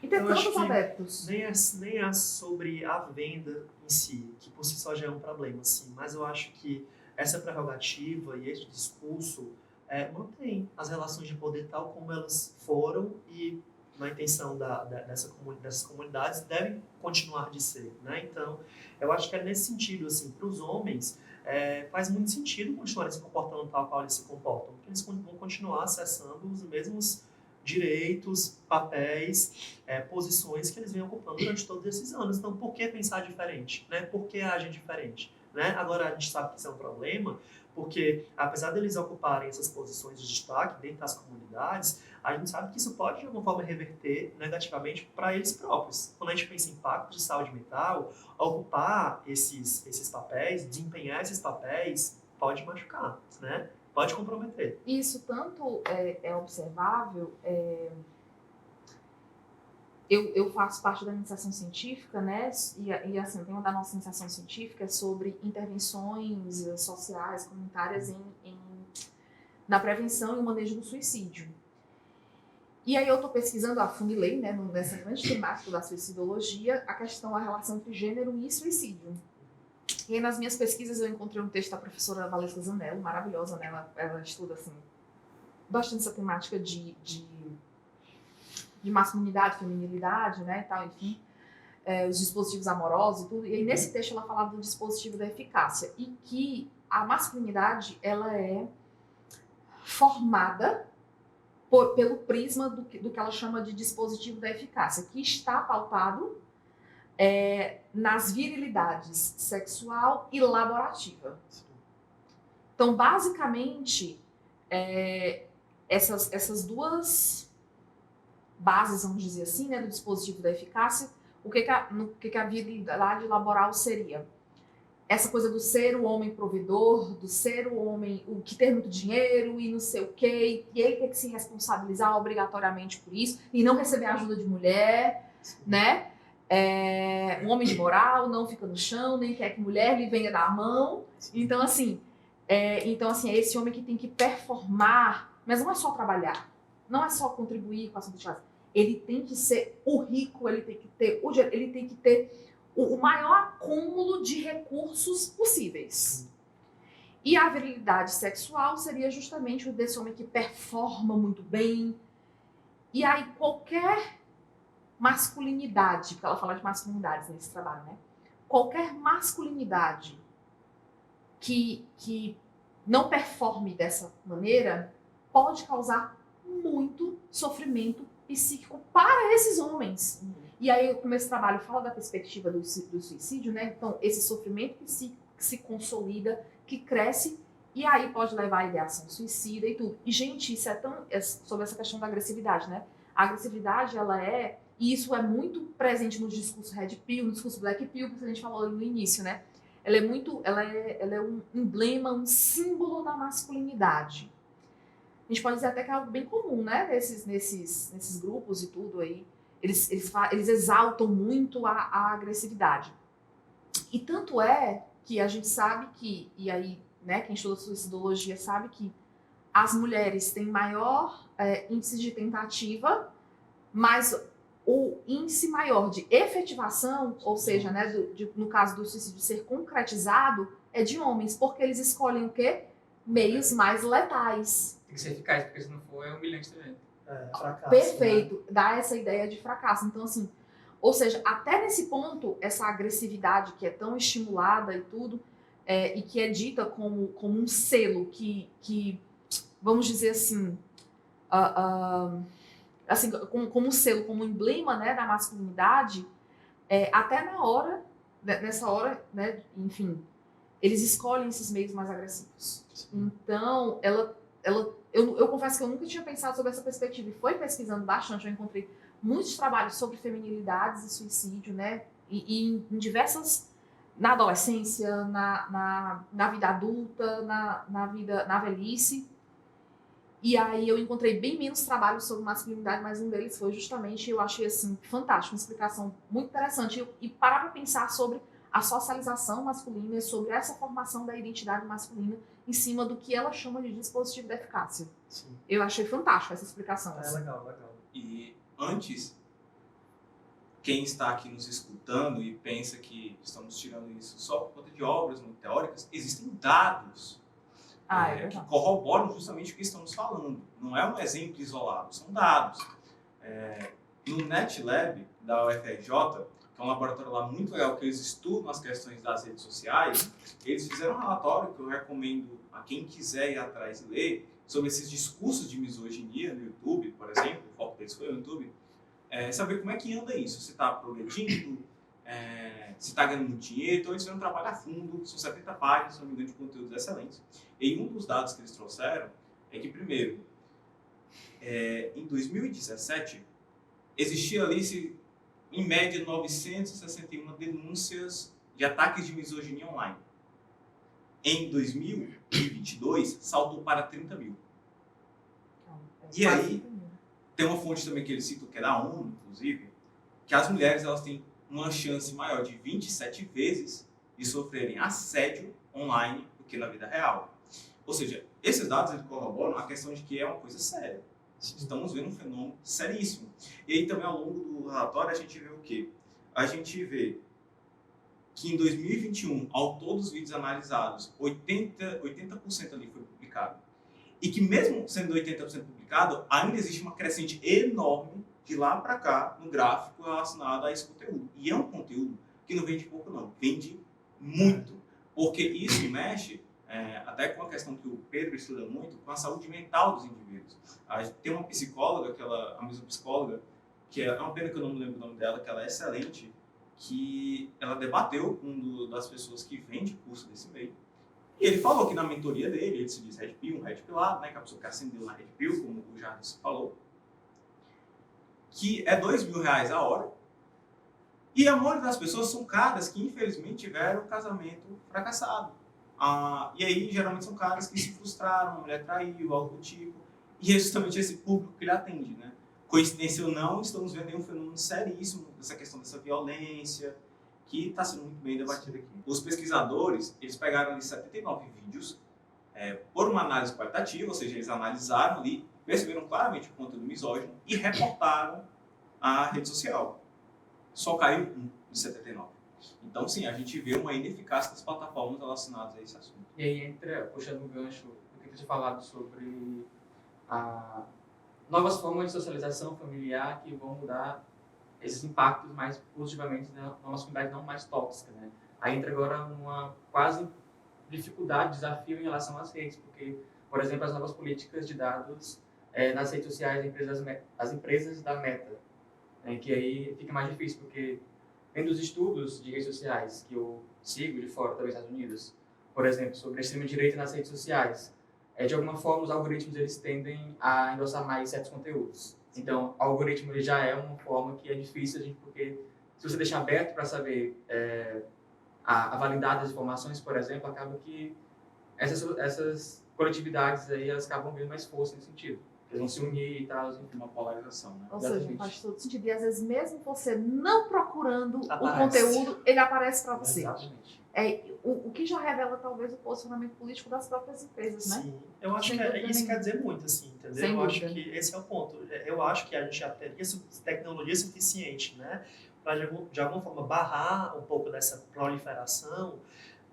Speaker 1: E ter tantos adeptos.
Speaker 3: Nem é sobre a venda em si, que por si só já é um problema, assim, mas eu acho que essa prerrogativa e esse discurso mantém as relações de poder tal como elas foram e na intenção dessas comunidades devem continuar de ser, né? Então, eu acho que é nesse sentido, assim, para os homens, faz muito sentido continuarem se comportando tal qual eles se comportam, porque eles vão continuar acessando os mesmos direitos, papéis, posições que eles vêm ocupando durante todos esses anos. Então, por que pensar diferente? Né? Por que agir diferente? Né? Agora, a gente sabe que isso é um problema, porque apesar deles ocuparem essas posições de destaque dentro das comunidades, a gente sabe que isso pode, de alguma forma, reverter negativamente para eles próprios. Quando a gente pensa em impacto de saúde mental, ocupar esses papéis, desempenhar esses papéis, pode machucar, né? Pode comprometer.
Speaker 1: Isso tanto é observável. Eu faço parte da iniciação científica, né? E assim, tem uma da nossa iniciação científica sobre intervenções sociais, comunitárias na prevenção e o manejo do suicídio. E aí eu estou pesquisando, afunilei, né, nessa grande temática da suicidologia, a relação entre gênero e suicídio. E aí, nas minhas pesquisas eu encontrei um texto da professora Valesca Zanello, maravilhosa, né? Ela estuda assim, bastante essa temática de masculinidade, feminilidade, né, e tal, enfim, os dispositivos amorosos e tudo. E aí, nesse texto, ela falava do dispositivo da eficácia e que a masculinidade, ela é formada pelo prisma do que ela chama de dispositivo da eficácia, que está pautado nas virilidades sexual e laborativa. Então, basicamente, essas duas bases, vamos dizer assim, né, do dispositivo da eficácia, o que a virilidade laboral seria? Essa coisa do ser o homem provedor, do ser o homem, o que tem muito dinheiro e não sei o quê, e ele tem que se responsabilizar obrigatoriamente por isso, e não receber ajuda de mulher, né? Um homem de moral, não fica no chão, nem quer que mulher lhe venha dar a mão. Então, assim, é esse homem que tem que performar, mas não é só trabalhar, não é só contribuir com a sociedade. Ele tem que ser o rico, ele tem que ter o dinheiro, ele tem que ter o maior acúmulo de recursos possíveis. E a virilidade sexual seria justamente o desse homem que performa muito bem. E aí qualquer masculinidade, porque ela fala de masculinidades nesse trabalho, né? Qualquer masculinidade que não performe dessa maneira pode causar muito sofrimento psíquico para esses homens. E aí, como esse trabalho fala da perspectiva do suicídio, né? Então, esse sofrimento psíquico que se consolida, que cresce, e aí pode levar à ideação suicida e tudo. E, gente, isso sobre essa questão da agressividade, né? A agressividade, e isso é muito presente no discurso Red Pill, no discurso Black Pill, que a gente falou no início, né? Ela é um emblema, um símbolo da masculinidade. A gente pode dizer até que é algo bem comum, né? Nesses grupos e tudo aí. Eles exaltam muito a agressividade. E tanto é que a gente sabe que, e aí, né, quem estuda suicidologia sabe que as mulheres têm maior índice de tentativa, mas o índice maior de efetivação, ou seja, né, no caso do suicídio ser concretizado, é de homens, porque eles escolhem o quê? Meios mais letais.
Speaker 4: Tem que ser eficaz, porque se não for, é humilhante também.
Speaker 3: Fracasso,
Speaker 1: Perfeito,
Speaker 3: né?
Speaker 1: dá essa ideia de fracasso. Então, assim, ou seja, até nesse ponto, essa agressividade que é tão estimulada e tudo, e que é dita como um selo que vamos dizer assim, assim como um selo, como um emblema, né, da masculinidade, até nessa hora, né, enfim, eles escolhem esses meios mais agressivos. Então, eu confesso que eu nunca tinha pensado sobre essa perspectiva e foi pesquisando bastante. Eu encontrei muitos trabalhos sobre feminilidades e suicídio, né? E em diversas, na adolescência, na vida adulta, na velhice. E aí eu encontrei bem menos trabalhos sobre masculinidade, mas um deles foi justamente, eu achei assim, fantástico, uma explicação muito interessante. E parar para pensar sobre a socialização masculina e sobre essa formação da identidade masculina em cima do que ela chama de dispositivo da eficácia.
Speaker 3: Sim.
Speaker 1: Eu achei fantástico essa explicação.
Speaker 3: É legal.
Speaker 2: E antes, quem está aqui nos escutando e pensa que estamos tirando isso só por conta de obras muito teóricas, existem dados que corroboram justamente o que estamos falando. Não é um exemplo isolado, são dados. No NetLab da UFRJ, que é um laboratório lá muito legal, que eles estudam as questões das redes sociais, eles fizeram um relatório que eu recomendo a quem quiser ir atrás e ler, sobre esses discursos de misoginia no YouTube, por exemplo, o foco deles foi no YouTube, saber como é que anda isso, se está progredindo, se está ganhando muito dinheiro. Então eles fizeram um trabalho a fundo, são 70 páginas, se não me engano, de conteúdos excelentes. E um dos dados que eles trouxeram é que, primeiro, em 2017, existia ali, em média, 961 denúncias de ataques de misoginia online. Em 2022, saltou para 30 mil. E aí, tem uma fonte também que eles citam, que é da ONU, inclusive, que as mulheres elas têm uma chance maior de 27 vezes de sofrerem assédio online do que na vida real. Ou seja, esses dados eles corroboram a questão de que é uma coisa séria. Estamos vendo um fenômeno seríssimo. E aí também, ao longo do relatório, a gente vê o quê? A gente vê que em 2021, ao todos os vídeos analisados, 80% ali foi publicado. e que mesmo sendo 80% publicado, ainda existe uma crescente enorme de lá para cá no gráfico relacionado a esse conteúdo. E é um conteúdo que não vende pouco não, vende muito, porque isso mexe até com a questão que o Pedro estuda muito, com a saúde mental dos indivíduos. Tem uma psicóloga, a mesma psicóloga, que é uma pena que eu não me lembro o nome dela, que ela é excelente, que ela debateu com das pessoas que vende curso desse meio. E ele falou que na mentoria dele, ele se diz Red Pill, um Red Pillado, né, que a pessoa que acendeu na Red Pill, como o Jardim falou, que é R$2.000 a hora. E a maioria das pessoas são caras que, infelizmente, tiveram um casamento fracassado. E aí, geralmente, são caras que se frustraram, a mulher traiu, algo do tipo. E é justamente esse público que ele atende, né? Coincidência ou não, estamos vendo aí um fenômeno seríssimo dessa questão dessa violência, que está sendo muito bem debatido aqui. Os pesquisadores, eles pegaram ali 79 vídeos por uma análise qualitativa, ou seja, eles analisaram ali, perceberam claramente o conteúdo misógino e reportaram à rede social. Só caiu um de 79. Então, sim, a gente vê uma ineficácia das plataformas relacionadas a esse assunto.
Speaker 4: E aí entra, puxando o gancho, o que eu tinha falado sobre novas formas de socialização familiar que vão mudar esses impactos mais positivamente numa comunidade não mais tóxica, né? Aí entra agora uma quase dificuldade, desafio em relação às redes, porque, por exemplo, as novas políticas de dados nas redes sociais, as empresas da Meta, que aí fica mais difícil, porque vendo os estudos de redes sociais que eu sigo de fora, também dos Estados Unidos, por exemplo, sobre a extrema-direita nas redes sociais, de alguma forma os algoritmos eles tendem a endossar mais certos conteúdos. Então, o algoritmo ele já é uma forma que é difícil, porque se você deixar aberto para saber a validade das informações, por exemplo, acaba que essas coletividades aí, elas acabam ganhando mais força nesse sentido. Eles vão se unir e tal, enfim,
Speaker 2: uma polarização, né?
Speaker 1: Ou
Speaker 4: Exatamente.
Speaker 1: seja, faz todo sentido. E às vezes, mesmo você não procurando
Speaker 3: Aparece.
Speaker 1: o conteúdo, ele aparece para você.
Speaker 4: Exatamente.
Speaker 1: O que já revela, talvez, o posicionamento político das próprias empresas, né?
Speaker 3: Sim, eu acho
Speaker 1: Sem
Speaker 3: que
Speaker 1: dúvida
Speaker 3: isso
Speaker 1: nenhuma.
Speaker 3: quer dizer muito, assim, entendeu?
Speaker 1: Sem
Speaker 3: eu acho
Speaker 1: dúvida.
Speaker 3: que esse é o ponto. Eu acho que a gente já teria tecnologia suficiente, né, para de alguma forma barrar um pouco dessa proliferação.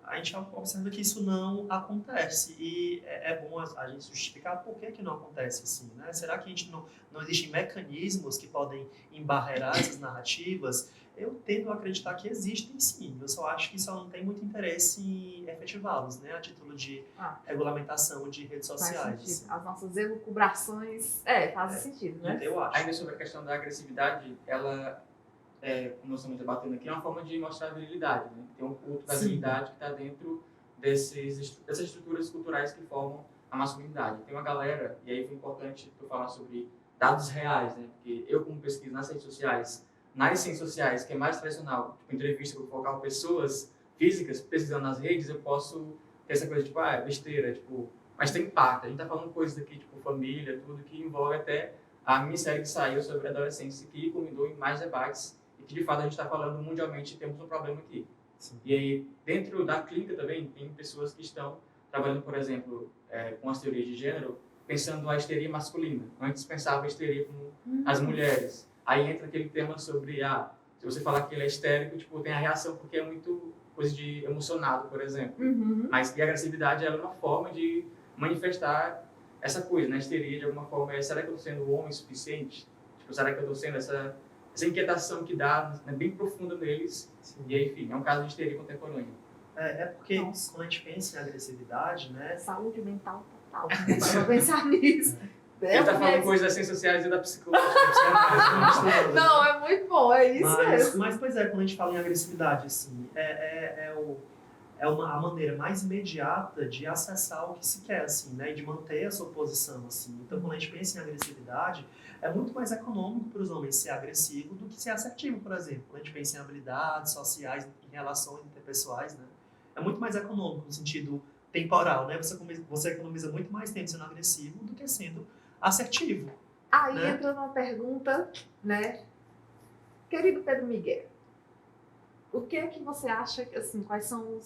Speaker 3: A gente observa que isso não acontece e é bom a gente justificar por que não acontece assim, né? Será que a gente não existem mecanismos que podem embarrear essas narrativas? Eu tendo a acreditar que existem sim, eu só acho que só não tem muito interesse em efetivá-los, né? A título de regulamentação de redes
Speaker 1: Faz
Speaker 3: sociais.
Speaker 1: sentido. As nossas elucubrações fazem sentido, né?
Speaker 3: Eu acho.
Speaker 4: Ainda sobre a questão da agressividade, ela, como nós estamos debatendo aqui, é uma forma de mostrar a virilidade, né? Tem um culto da
Speaker 1: Sim.
Speaker 4: virilidade que está dentro dessas estruturas culturais que formam a masculinidade. Tem uma galera, e aí foi importante eu falar sobre dados reais, né? Porque eu, como pesquiso nas redes sociais, que é mais tradicional, tipo entrevista que eu vou colocar pessoas físicas pesquisando nas redes, eu posso ter essa coisa tipo, é besteira, tipo, mas tem impacto. A gente tá falando coisas aqui, tipo, família, tudo, que envolve até a minissérie que saiu sobre a adolescência, que culminou em mais debates, e que de fato a gente está falando mundialmente, temos um problema aqui.
Speaker 3: Sim.
Speaker 4: E aí, dentro da clínica também, tem pessoas que estão trabalhando, por exemplo, com as teorias de gênero, pensando a histeria masculina. Antes pensava a histeria como as mulheres. Aí entra aquele tema sobre, se você falar que ele é histérico, tipo, tem a reação porque é muito coisa de emocionado, por exemplo.
Speaker 1: Uhum.
Speaker 4: Mas e a agressividade ela é uma forma de manifestar essa coisa, né? A histeria, de alguma forma, será que eu estou sendo homem suficiente? Tipo, será que eu estou sendo essa inquietação que dá, né, bem profunda neles?
Speaker 3: Sim.
Speaker 4: E aí, enfim, é um caso de histeria contemporânea.
Speaker 3: Porque
Speaker 1: Nossa.
Speaker 3: quando a gente pensa em agressividade, né?
Speaker 1: Saúde mental total. Para pensar nisso.
Speaker 4: Ele está falando coisas das ciências sociais e da psicologia. Da psicanálise.
Speaker 1: Não, é muito bom, é isso mesmo.
Speaker 3: Mas, pois é, quando a gente fala em agressividade, assim, a maneira mais imediata de acessar o que se quer, assim, né? E de manter a sua posição, assim. Então, quando a gente pensa em agressividade, é muito mais econômico para os homens ser agressivo do que ser assertivo, por exemplo. Quando a gente pensa em habilidades sociais, em relações interpessoais, né? É muito mais econômico no sentido temporal, né? Você economiza muito mais tempo sendo agressivo do que sendo assertivo.
Speaker 1: Aí
Speaker 3: né?
Speaker 1: entra uma pergunta, né? Querido Pedro Miguel, o que é que você acha, assim, quais são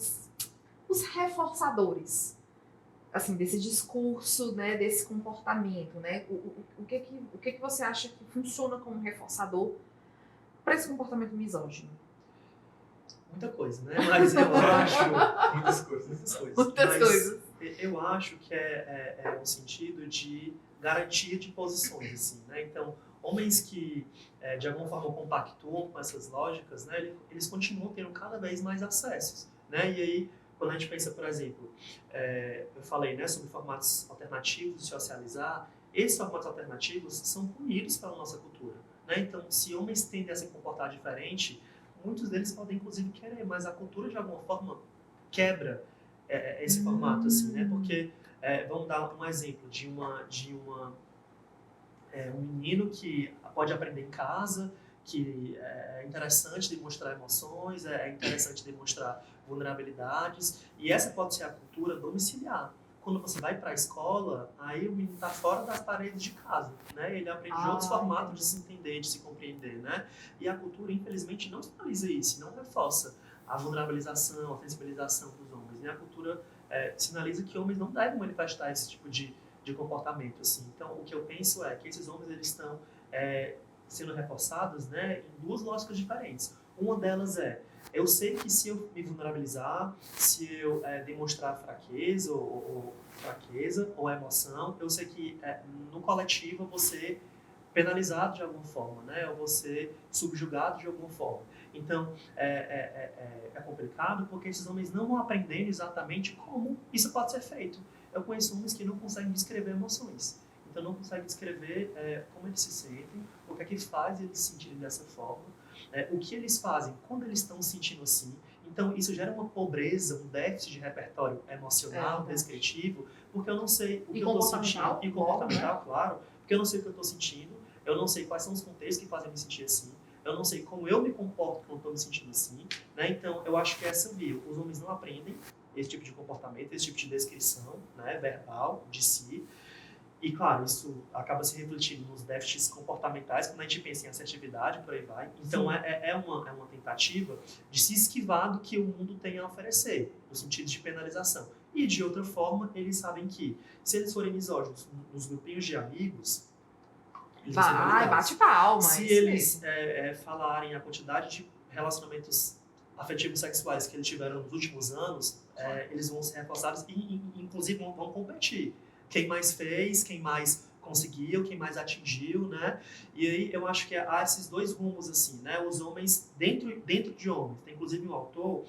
Speaker 1: os reforçadores, assim, desse discurso, né, desse comportamento, né? O que que você acha que funciona como reforçador para esse comportamento misógino?
Speaker 3: Muita coisa, né? Mas eu acho...
Speaker 4: Muitas coisas.
Speaker 3: Muitas coisas.
Speaker 1: Muitas
Speaker 3: Mas
Speaker 1: coisas.
Speaker 3: Eu acho que é um sentido de garantia de posições, assim, né? Então, homens que, de alguma forma, compactuam com essas lógicas, né? Eles continuam tendo cada vez mais acessos, né? E aí, quando a gente pensa, por exemplo, eu falei, né, sobre formatos alternativos de socializar, esses formatos alternativos são punidos pela nossa cultura, né? Então, se homens tendem a se comportar diferente, muitos deles podem, inclusive, querer, mas a cultura, de alguma forma, quebra esse formato, assim, né? Porque, vamos dar um exemplo de um menino que pode aprender em casa, que é interessante demonstrar emoções, é interessante demonstrar vulnerabilidades, e essa pode ser a cultura domiciliar. Quando você vai para a escola, aí o menino está fora das paredes de casa, né? Ele aprende outros formatos de se entender, de se compreender, né? E a cultura, infelizmente, não sinaliza isso, não reforça a vulnerabilização, a sensibilização dos homens. E a cultura sinaliza que homens não devem manifestar esse tipo de comportamento, assim. Então, o que eu penso é que esses homens, eles estão sendo reforçados, né, em duas lógicas diferentes. Uma delas eu sei que se eu me vulnerabilizar, se eu demonstrar fraqueza ou emoção, eu sei que no coletivo eu vou ser penalizado de alguma forma, né, eu vou ser subjugado de alguma forma. Então, é complicado porque esses homens não vão aprendendo exatamente como isso pode ser feito. Eu conheço homens que não conseguem descrever emoções. Então, não conseguem descrever como eles se sentem, o que é que faz eles se sentirem dessa forma, o que eles fazem quando eles estão se sentindo assim. Então, isso gera uma pobreza, um déficit de repertório emocional, descritivo, porque eu não sei o que eu estou sentindo. E comportamental, claro, porque eu não sei o que eu estou sentindo, eu não sei quais são os contextos que fazem me sentir assim, eu não sei como eu me comporto quando estou me sentindo assim, né? Então, eu acho que essa via, os homens não aprendem esse tipo de comportamento, esse tipo de descrição, né, verbal de si. E, claro, isso acaba se refletindo nos déficits comportamentais, quando a gente pensa em assertividade, por aí vai. Então, é uma tentativa de se esquivar do que o mundo tem a oferecer, no sentido de penalização. E, de outra forma, eles sabem que, se eles forem misóginos nos grupinhos de amigos, eles vão ser validados.
Speaker 1: Bate palma.
Speaker 3: Se eles falarem a quantidade de relacionamentos afetivos sexuais que eles tiveram nos últimos anos, eles vão ser reforçados e inclusive, vão competir. Quem mais fez, quem mais conseguiu, quem mais atingiu, né? E aí eu acho que há esses dois rumos, assim, né? Os homens dentro de homens. Tem inclusive um autor,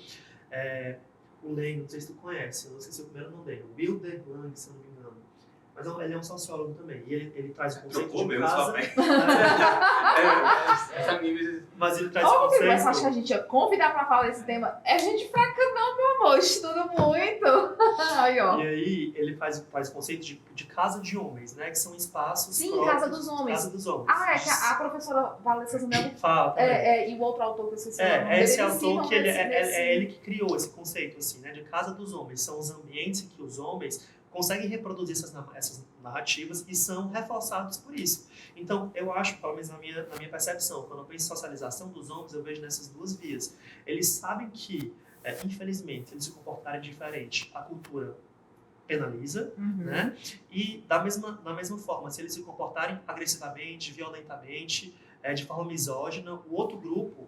Speaker 3: o Lane, não sei se tu conhece, eu não sei se é o primeiro nome dele, Wilder Lang, se eu não me engano. Mas ele é um sociólogo também, e ele traz o conceito de casa... Mas ele traz o conceito...
Speaker 1: Como que você acha que a gente ia convidar para falar desse tema? É gente fraca não, meu amor, estuda muito. Aí, ó.
Speaker 3: E aí ele faz o conceito de casa de homens, né? Que são espaços
Speaker 1: Sim,
Speaker 3: próprios,
Speaker 1: casa dos homens.
Speaker 3: Casa dos homens.
Speaker 1: Que a professora Valessa Zanello
Speaker 3: fala
Speaker 1: e o outro autor que eu esqueci o nome dele,
Speaker 3: esse autor que
Speaker 1: é
Speaker 3: ele que criou esse conceito, assim, né? De casa dos homens. São os ambientes em que os homens conseguem reproduzir essas narrativas e são reforçados por isso. Então, eu acho, pelo menos na minha percepção, quando eu penso em socialização dos homens, eu vejo nessas duas vias. Eles sabem que, infelizmente, se eles se comportarem diferente, a cultura penaliza, né? E da mesma forma, se eles se comportarem agressivamente, violentamente, de forma misógina, o outro grupo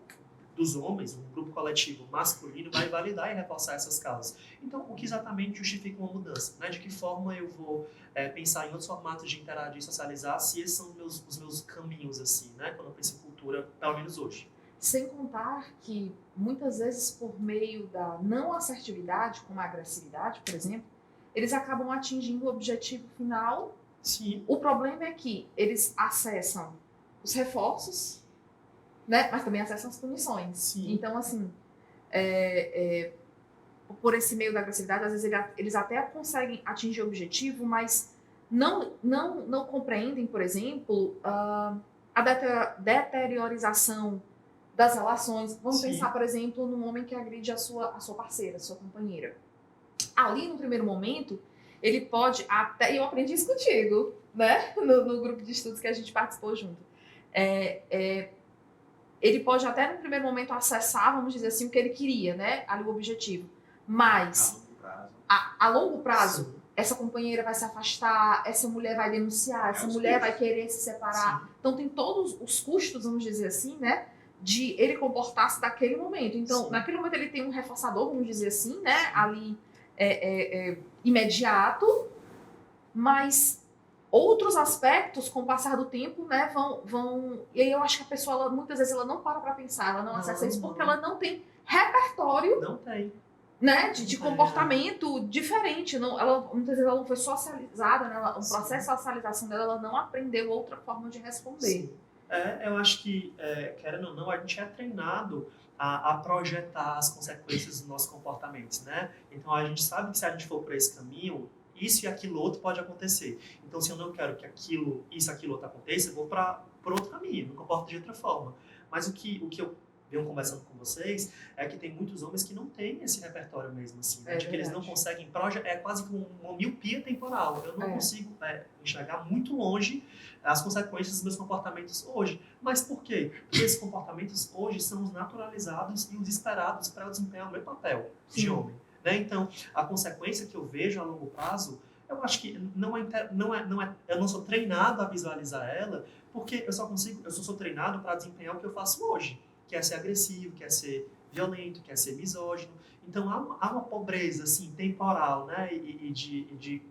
Speaker 3: dos homens, um grupo coletivo masculino, vai validar e reforçar essas causas. Então, o que exatamente justifica uma mudança? Né? De que forma eu vou pensar em outros formatos de interagir e socializar, se esses são os meus caminhos, assim, né? Quando eu penso em cultura, pelo menos hoje.
Speaker 1: Sem contar que, muitas vezes, por meio da não assertividade, como a agressividade, por exemplo, eles acabam atingindo o objetivo final.
Speaker 3: Sim.
Speaker 1: O problema é que eles acessam os reforços, né? Mas também acessam as punições.
Speaker 3: Sim.
Speaker 1: Então, assim, por esse meio da agressividade, às vezes eles até conseguem atingir o objetivo, mas não compreendem, por exemplo, a deteriorização das relações. Vamos pensar, por exemplo, num homem que agride a sua parceira, a sua companheira. Ali, no primeiro momento, ele pode até... E eu aprendi isso contigo, né? No grupo de estudos que a gente participou junto. Ele pode até, no primeiro momento, acessar, vamos dizer assim, o que ele queria, né? Ali o objetivo. Mas, a longo prazo, essa companheira vai se afastar, essa mulher vai denunciar, essa mulher vai querer se separar. Sim. Então, tem todos os custos, vamos dizer assim, né? De ele comportar-se daquele momento. Então, naquele momento, ele tem um reforçador, vamos dizer assim, né? Ali, imediato, mas outros aspectos, com o passar do tempo, né, vão... E aí eu acho que a pessoa, muitas vezes, ela não para pensar, ela não acessa isso, porque ela não tem repertório,
Speaker 3: Não tem.
Speaker 1: né, de comportamento diferente. Não, muitas vezes ela não foi socializada, né, o processo de socialização dela, ela não aprendeu outra forma de responder.
Speaker 3: Sim. Eu acho que, querendo ou não, a gente é treinado a projetar as consequências dos nossos comportamentos, né? Então, a gente sabe que se a gente for por esse caminho, isso e aquilo outro pode acontecer. Então, se eu não quero que aquilo outro aconteça, eu vou para outro caminho, me comporto de outra forma. Mas o que eu venho conversando com vocês é que tem muitos homens que não têm esse repertório mesmo, assim, né? De que eles não conseguem é quase que uma miopia temporal. Eu não consigo enxergar muito longe as consequências dos meus comportamentos hoje. Mas por quê? Porque esses comportamentos hoje são os naturalizados e os esperados para eu desempenhar o meu papel de homem, né? Então, a consequência que eu vejo a longo prazo, eu acho que eu não sou treinado a visualizar ela, porque eu só sou treinado para desempenhar o que eu faço hoje, que é ser agressivo, que é ser violento, que é ser misógino. Então, há uma pobreza, assim, temporal, né, e de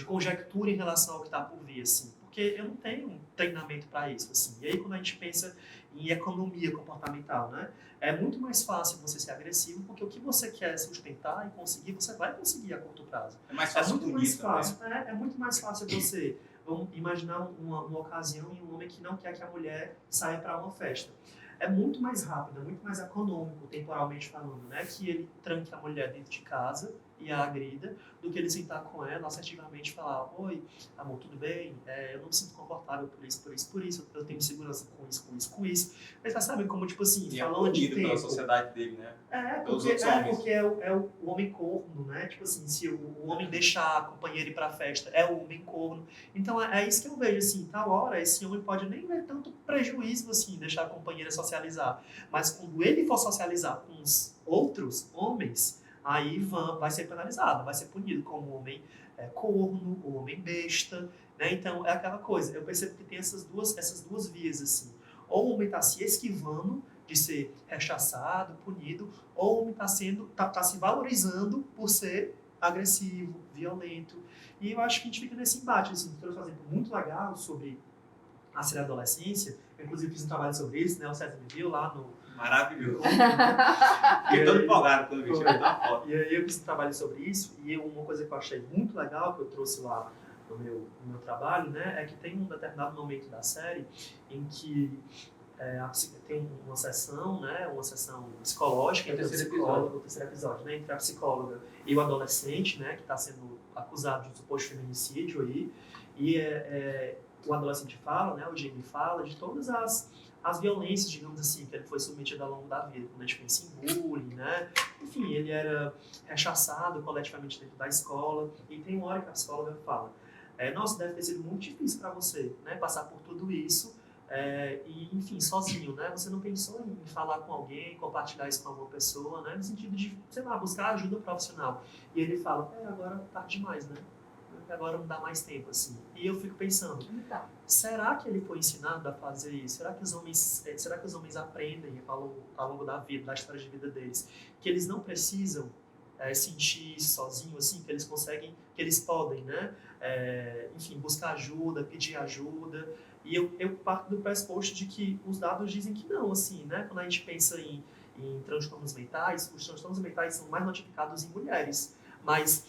Speaker 3: conjectura em relação ao que está por vir, assim, porque eu não tenho um treinamento para isso, assim. E aí, quando a gente pensa em economia comportamental, né, é muito mais fácil você ser agressivo, porque o que você quer sustentar e conseguir, você vai conseguir a curto prazo.
Speaker 2: É mais fácil
Speaker 3: muito mais fácil,
Speaker 2: né?
Speaker 3: é muito mais fácil você... Vamos imaginar uma ocasião em um homem que não quer que a mulher saia para uma festa. É muito mais rápido, é muito mais econômico, temporalmente falando, né? Que ele tranque a mulher dentro de casa e a agrida, do que ele sentar com ela, assertivamente falar: oi, amor, tudo bem? Eu não me sinto confortável por isso, eu tenho segurança com isso. Mas sabe como, tipo assim,
Speaker 2: e
Speaker 3: falando de tempo...
Speaker 2: pela sociedade dele, né?
Speaker 3: Porque é o homem corno, né? Tipo assim, se o homem deixar a companheira ir pra festa, é o homem corno. Então, é isso que eu vejo, assim, tal hora, esse homem pode nem ver tanto prejuízo, assim, deixar a companheira socializar. Mas quando ele for socializar com os outros homens, aí vai ser penalizado, vai ser punido como um homem corno, ou homem besta, né? Então, é aquela coisa, eu percebo que tem essas duas vias, assim. Ou o homem está se esquivando de ser rechaçado, punido, ou o homem está se valorizando por ser agressivo, violento. E eu acho que a gente fica nesse embate, assim. Eu trouxe um exemplo muito legal sobre a série Adolescência, eu inclusive fiz um trabalho sobre isso, né? O César me viu lá no...
Speaker 2: Maravilhoso. Fiquei todo empolgado quando vi uma foto.
Speaker 3: E aí eu fiz um trabalho sobre isso, e uma coisa que eu achei muito legal, que eu trouxe lá no meu trabalho, né, é que tem um determinado momento da série em que tem uma sessão, né, uma sessão psicológica entre o terceiro episódio, né, entre a psicóloga e o adolescente, né, que está sendo acusado de um suposto feminicídio aí, e o adolescente fala, né, o Jamie fala de todas as violências, digamos assim, que ele foi submetido ao longo da vida, quando a gente pensa em bullying, né? Enfim, ele era rechaçado coletivamente dentro da escola, e tem uma hora que a psicóloga fala: nossa, deve ter sido muito difícil para você, né, passar por tudo isso, e, enfim, sozinho, né? Você não pensou em falar com alguém, compartilhar isso com alguma pessoa, né? No sentido de, sei lá, buscar ajuda profissional. E ele fala: agora tá demais, né? Agora não dá mais tempo, assim. E eu fico pensando, será que ele foi ensinado a fazer isso? Será que os homens aprendem ao longo da vida, da história de vida deles, que eles não precisam sentir isso sozinho, assim, que eles conseguem, que eles podem, né? Enfim, buscar ajuda, pedir ajuda. E eu parto do pressuposto de que os dados dizem que não, assim, né? Quando a gente pensa em transtornos mentais, os transtornos mentais são mais notificados em mulheres. Mas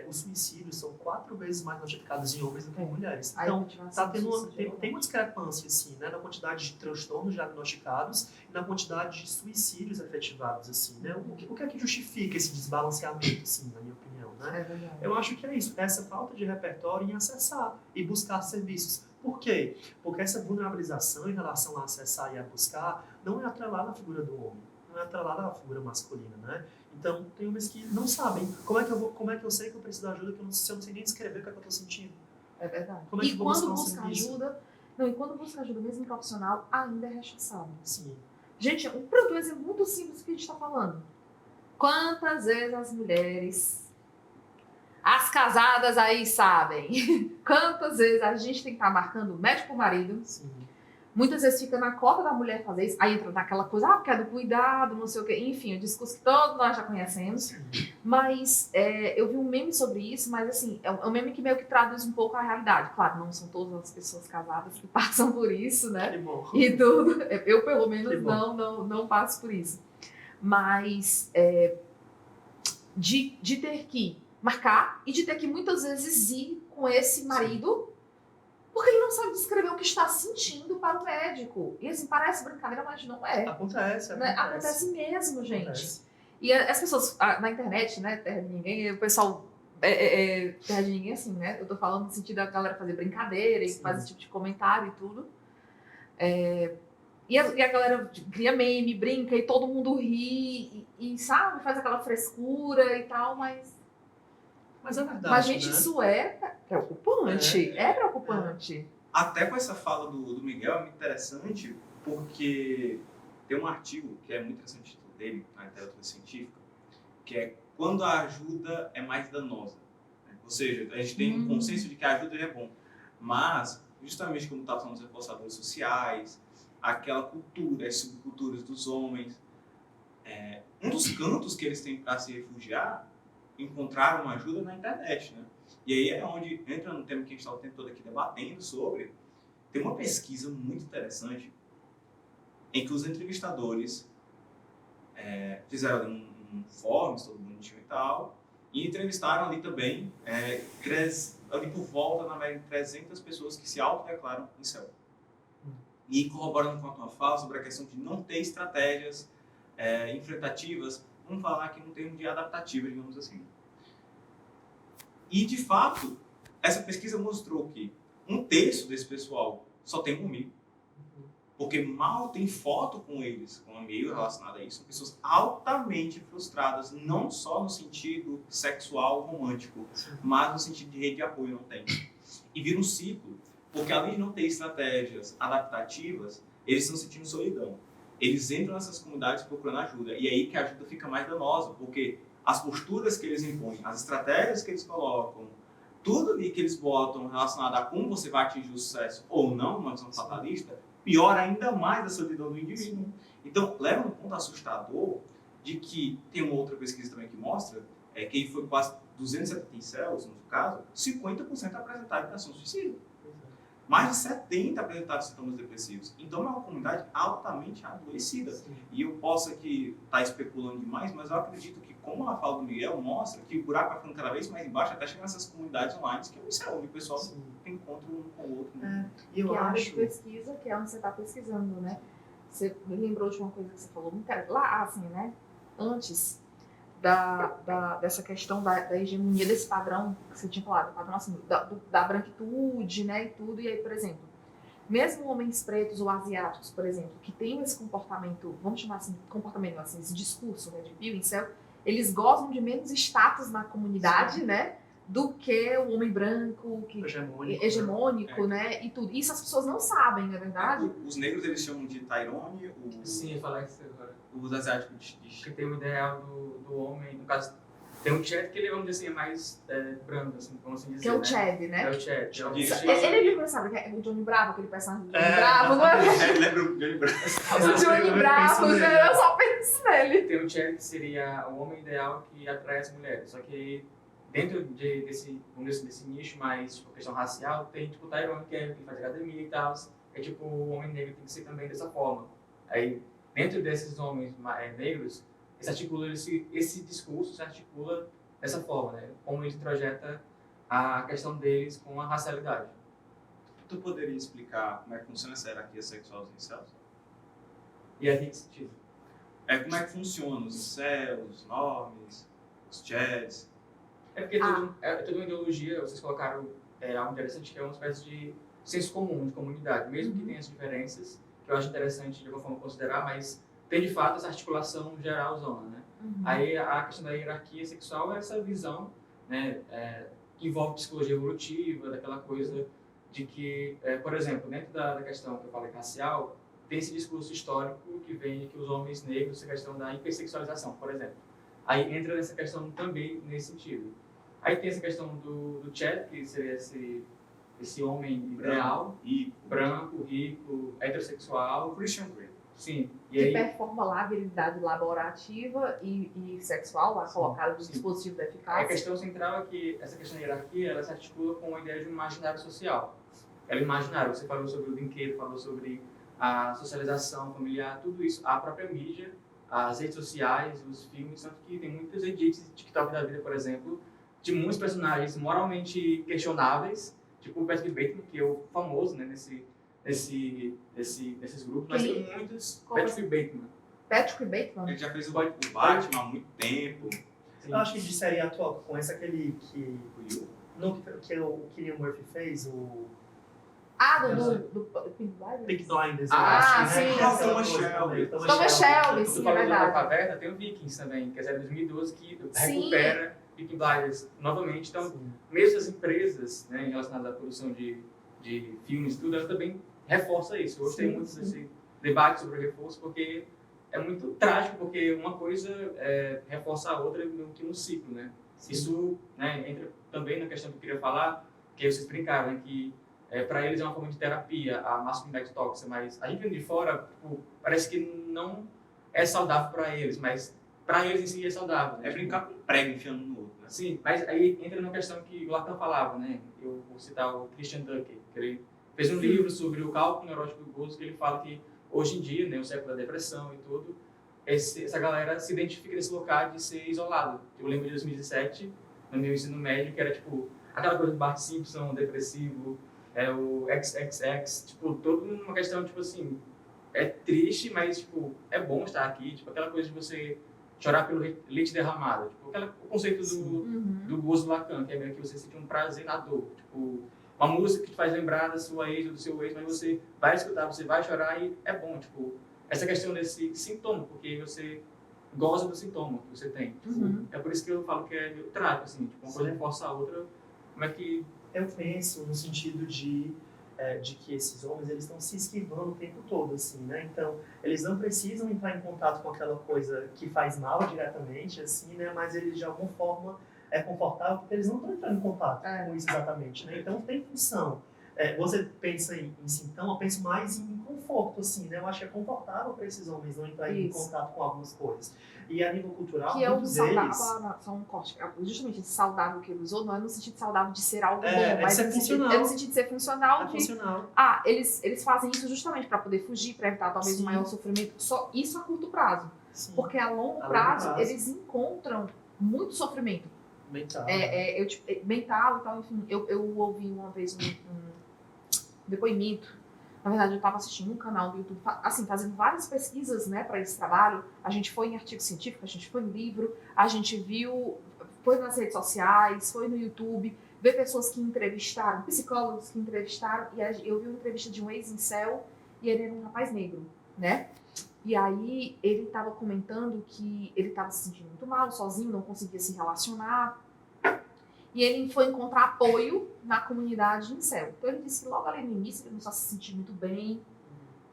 Speaker 3: os suicídios são 4 vezes mais notificados em homens do que em mulheres. Então, tem uma discrepância, assim, né, na quantidade de transtornos diagnosticados e na quantidade de suicídios efetivados, assim, né? O que é que justifica esse desbalanceamento, assim, na minha opinião, né? Eu acho que é isso, essa falta de repertório em acessar e buscar serviços. Por quê? Porque essa vulnerabilização em relação a acessar e a buscar não é atrelada à figura do homem, não é atrelada à figura masculina, né? Então, tem homens que não sabem. Como é que eu sei que eu preciso de ajuda se eu não sei nem descrever o que é que eu estou sentindo?
Speaker 1: É verdade.
Speaker 3: E
Speaker 1: quando busca ajuda, mesmo profissional, ainda é rechaçado.
Speaker 3: Sim.
Speaker 1: Gente, um exemplo muito simples que a gente está falando. Quantas vezes as mulheres, as casadas aí sabem, quantas vezes a gente tem que estar marcando médico pro marido,
Speaker 3: Sim.
Speaker 1: muitas vezes fica na cota da mulher fazer isso, aí entra naquela coisa, porque é do cuidado, não sei o quê, enfim, o discurso que todos nós já conhecemos. Mas eu vi um meme sobre isso, mas assim, é um meme que meio que traduz um pouco a realidade. Claro, não são todas as pessoas casadas que passam por isso, né?
Speaker 3: Que bom.
Speaker 1: E tudo. Eu, pelo
Speaker 3: Que
Speaker 1: menos,
Speaker 3: bom.
Speaker 1: não passo por isso. Mas de ter que marcar e de ter que muitas vezes ir com esse marido porque ele não sabe descrever o que está sentindo para o médico. E assim, parece brincadeira, mas não é.
Speaker 3: Acontece.
Speaker 1: Né? Acontece mesmo, gente.
Speaker 3: Acontece.
Speaker 1: E as pessoas na internet, né, terra de ninguém, o pessoal terra de ninguém assim, né? Eu tô falando no sentido da galera fazer brincadeira e
Speaker 3: Sim.
Speaker 1: fazer esse tipo de comentário e tudo. E a galera cria meme, brinca e todo mundo ri e sabe, faz aquela frescura e tal, mas
Speaker 3: Mas é verdade,
Speaker 1: mas, gente,
Speaker 3: né?
Speaker 1: isso é preocupante. É preocupante.
Speaker 2: Até com essa fala do Miguel é muito interessante, porque tem um artigo que é muito interessante o título dele na literatura científica, que é Quando a ajuda é mais danosa. Ou seja, a gente tem um consenso de que a ajuda é bom, mas justamente como está falando dos reforçadores sociais, aquela cultura, as subculturas dos homens, um dos cantos que eles têm para se refugiar, encontrar uma ajuda na internet, né? E aí é onde entra no tema que a gente está o tempo todo aqui debatendo sobre. Tem uma pesquisa muito interessante em que os entrevistadores fizeram um fórum, todo bonitinho e tal, e entrevistaram ali também ali por volta, na média, de 300 pessoas que se autodeclaram incel. E corroborando com a tua fala sobre a questão de não ter estratégias enfrentativas, vamos falar aqui no termo de adaptativa, digamos assim. E, de fato, essa pesquisa mostrou que 1/3 desse pessoal só tem comigo, porque mal tem foto com eles, com amigo relacionado a isso. São pessoas altamente frustradas, não só no sentido sexual romântico, mas no sentido de rede de apoio não tem. E vira um ciclo, porque além de não ter estratégias adaptativas, eles estão sentindo solidão. Eles entram nessas comunidades procurando ajuda, e aí que a ajuda fica mais danosa, porque as posturas que eles impõem, as estratégias que eles colocam, tudo ali que eles botam relacionado a como você vai atingir o sucesso ou não, uma visão fatalista, piora ainda mais a solidão do indivíduo. Então, leva no ponto assustador de que tem uma outra pesquisa também que mostra que foi quase 270 incels, no caso, 50% apresentaram ideação suicida. Mais de 70 apresentaram sintomas depressivos. Então é uma comunidade altamente adoecida.
Speaker 3: Sim.
Speaker 2: E eu posso aqui estar especulando demais, mas eu acredito que, como a fala do Miguel mostra, que o buraco vai ficando cada vez mais embaixo até chegar nessas comunidades online, que é o incel, onde o pessoal encontra um com o outro. Né?
Speaker 3: E eu
Speaker 1: que é a área de
Speaker 3: acho...
Speaker 1: pesquisa, que é onde você está pesquisando, né? Você me lembrou de uma coisa que você falou, lá assim, né? Antes dessa questão da hegemonia desse padrão que você tinha falado, padrão assim, da branquitude, né, e tudo. E aí, por exemplo, mesmo homens pretos ou asiáticos, por exemplo, que têm esse comportamento, vamos chamar assim, comportamento assim, esse discurso, né, de pill, incel, eles gozam de menos status na comunidade, né, do que o homem branco, que hegemônico, né, e tudo. Isso as pessoas não sabem, não é verdade?
Speaker 2: Os negros eles chamam de Tyrone,
Speaker 4: Sim, eu falar isso agora.
Speaker 2: os asiáticos
Speaker 4: Que tem o ideal do homem, no caso, tem um Chad que ele, vamos dizer assim, é mais brando, assim, vamos assim dizer,
Speaker 1: Que é o
Speaker 4: né?
Speaker 1: Chad, né?
Speaker 4: É o Chad. É o
Speaker 1: Ele lembra, sabe, que é o Johnny Bravo, aquele personagem do Johnny Bravo, não é?
Speaker 2: lembra o Johnny Bravo.
Speaker 1: O Johnny Bravo, eu só penso nele.
Speaker 4: Tem o Chad que seria o homem ideal que atrai as mulheres, só que dentro desse nicho mais, tipo, questão racial, tem, tipo, o Tyrone, que faz academia e tal, é tipo, o homem negro tem que ser também dessa forma. Aí, dentro desses homens negros, esse discurso se articula dessa forma, né? Como ele introjeta a questão deles com a racialidade.
Speaker 2: Tu poderia explicar como é que funciona essa hierarquia sexual dos incels?
Speaker 4: E aí, que sentido?
Speaker 2: Como é que funciona os incels, os normes, os chads?
Speaker 4: É porque é toda uma ideologia, vocês colocaram algo interessante, que é uma espécie de senso comum, de comunidade, mesmo que tenha as diferenças, que eu acho interessante de alguma forma considerar, mas tem de fato essa articulação geralzona, né? Aí a questão da hierarquia sexual é essa visão, né, que envolve psicologia evolutiva, daquela coisa de que, por exemplo, dentro da questão que eu falei racial, tem esse discurso histórico que vem de que os homens negros, essa questão da hipersexualização, por exemplo. Aí entra nessa questão também nesse sentido. Aí tem essa questão do Chad, que seria esse homem ideal,
Speaker 2: E
Speaker 4: branco, rico, heterossexual.
Speaker 2: o Christian Grey.
Speaker 4: Sim. E
Speaker 1: Que
Speaker 4: aí,
Speaker 1: performa lá a habilidade laborativa e sexual, lá colocada no
Speaker 4: sim.
Speaker 1: dispositivo da
Speaker 4: a
Speaker 1: eficácia.
Speaker 4: questão central é que essa questão da hierarquia, ela se articula com a ideia de um imaginário social. Ela é imaginário. Você falou sobre o brinquedo, falou sobre a socialização familiar, tudo isso. A própria mídia, as redes sociais, os filmes, tanto que tem muitos edits de TikTok da vida, por exemplo, de muitos personagens moralmente questionáveis, tipo o Patrick Bateman, que é o famoso, né, nesses grupos, mas
Speaker 1: Quem?
Speaker 4: tem muitos.
Speaker 1: Qual
Speaker 4: Patrick Bateman.
Speaker 1: Patrick Bateman?
Speaker 2: Ele já fez o Batman há muito tempo.
Speaker 4: Sim.
Speaker 3: Eu acho que de série atual, com esse aquele que...
Speaker 2: O Will.
Speaker 3: Não, que o Cillian Murphy fez, o
Speaker 1: Ah, do Pink Blinders?
Speaker 3: Pink Blinders.
Speaker 1: Ah,
Speaker 3: eu acho, né?
Speaker 1: sim.
Speaker 3: Que é aquela
Speaker 2: Thomas
Speaker 3: coisa
Speaker 2: Shelby.
Speaker 3: também,
Speaker 1: Thomas Shelby,
Speaker 4: Tu
Speaker 1: sim, é
Speaker 4: falou da
Speaker 1: verdade.
Speaker 4: Caverna, tem o Vikings também, que é de 2012, que
Speaker 1: Sim.
Speaker 4: recupera Peaky Blinders novamente. Então,
Speaker 3: Sim.
Speaker 4: mesmo as empresas, né, relacionadas à produção de filmes e tudo, ela também reforça isso. Eu gostei
Speaker 1: Sim,
Speaker 4: muito
Speaker 1: sim.
Speaker 4: desse debate sobre o reforço, porque é muito trágico, porque uma coisa reforça a outra meio que no ciclo, né? Isso, né, entra também na questão que eu queria falar, que vocês brincaram, né, que para eles é uma forma de terapia, a masculinidade tóxica, mas a gente vendo de fora, tipo, parece que não é saudável para eles, mas para eles em si é saudável. Né?
Speaker 2: É brincar com um prego enfiando no outro, né?
Speaker 4: Sim, mas aí entra na questão que o Lacan falava, né? Eu vou citar o Christian Dunker, que ele fez um livro sobre o cálculo neurótico do gozo, que ele fala que hoje em dia, né, o século da depressão e tudo, essa galera se identifica nesse lugar de ser isolado. Eu lembro de 2017, no meu ensino médio, que era tipo aquela coisa do Bart Simpson, depressivo, o XXX, tipo, toda uma questão, tipo assim, é triste, mas, tipo, é bom estar aqui, tipo, aquela coisa de você chorar pelo leite derramado, tipo, o conceito do gozo do Lacan, que é meio que você sentir um prazer na dor, tipo, uma música que te faz lembrar da sua ex ou do seu ex, mas você vai escutar, você vai chorar e é bom, tipo, essa questão desse sintoma, porque você goza do sintoma que você tem, tipo, é por isso que eu falo que é neutral, assim, tipo, uma coisa reforça a outra, como é que...
Speaker 3: Eu penso no sentido de que esses homens eles estão se esquivando o tempo todo, assim, né? Então, eles não precisam entrar em contato com aquela coisa que faz mal diretamente, assim, né? Mas eles, de alguma forma, é confortável porque eles não estão entrando em contato com isso exatamente, né? Então, tem função. Você pensa em sintoma, eu penso mais em conforto, assim, né? Eu acho que é confortável para esses homens não entrarem em contato com algumas coisas. E a nível cultural,
Speaker 1: que é o
Speaker 3: muitos
Speaker 1: saudável,
Speaker 3: deles...
Speaker 1: só um corte, justamente esse saudável que ele usou não é no sentido saudável de ser algo bom,
Speaker 3: de
Speaker 1: mas
Speaker 3: ser funcional.
Speaker 1: é no sentido de ser funcional.
Speaker 3: É funcional.
Speaker 1: Eles fazem isso justamente para poder fugir, para evitar talvez um maior sofrimento, só isso a curto prazo.
Speaker 3: Sim.
Speaker 1: Porque a longo prazo eles encontram muito sofrimento.
Speaker 3: Mental.
Speaker 1: Mental e tal, enfim. Eu ouvi uma vez um depoimento. Na verdade, eu estava assistindo um canal do YouTube, assim, fazendo várias pesquisas, né, para esse trabalho. A gente foi em artigo científico, a gente foi em livro, a gente viu, foi nas redes sociais, foi no YouTube, ver pessoas que entrevistaram, psicólogos que entrevistaram, e eu vi uma entrevista de um ex-incel, e ele era um rapaz negro, né? E aí ele estava comentando que ele estava se sentindo muito mal, sozinho, não conseguia se relacionar. E ele foi encontrar apoio na comunidade incel. Então ele disse que logo ali no início ele começou a se sentir muito bem,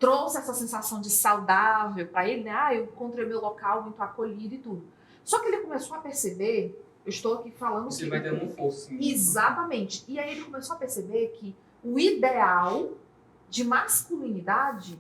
Speaker 1: trouxe essa sensação de saudável para ele, né? Eu encontrei meu local muito acolhido e tudo. Só que ele começou a perceber, eu estou aqui falando...
Speaker 4: Você vai ter um força. Assim,
Speaker 1: exatamente. E aí ele começou a perceber que o ideal de masculinidade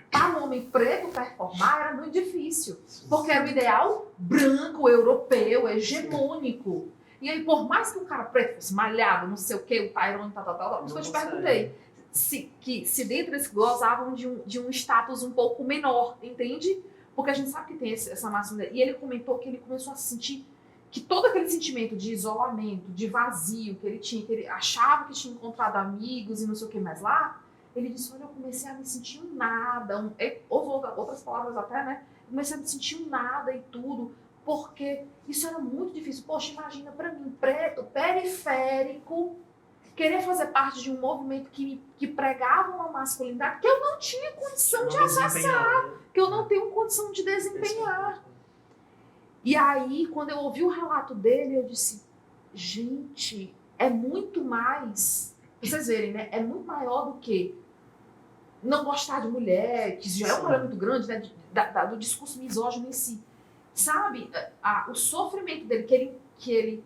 Speaker 1: para o homem preto performar era muito difícil. Porque era o ideal branco, europeu, hegemônico. E aí, por mais que o cara preto fosse malhado, não sei o que, o Tyrone, por isso que eu te perguntei se dentro eles gozavam de um status um pouco menor, entende? Porque a gente sabe que tem essa masculinidade. E ele comentou que ele começou a sentir que todo aquele sentimento de isolamento, de vazio que ele tinha, que ele achava que tinha encontrado amigos e não sei o que mais lá, ele disse, olha, eu comecei a me sentir um nada, outras palavras até, né? Comecei a me sentir um nada e tudo, porque isso era muito difícil. Poxa, imagina pra mim, preto, periférico, querer fazer parte de um movimento que pregava uma masculinidade que eu não tinha condição de acessar, que eu não tenho condição de desempenhar. E aí, quando eu ouvi o relato dele, eu disse, gente, é muito mais, pra vocês verem, né? É muito maior do que não gostar de mulher, que já é um problema muito grande, né? Do discurso misógino em si. Sabe? O sofrimento dele, que ele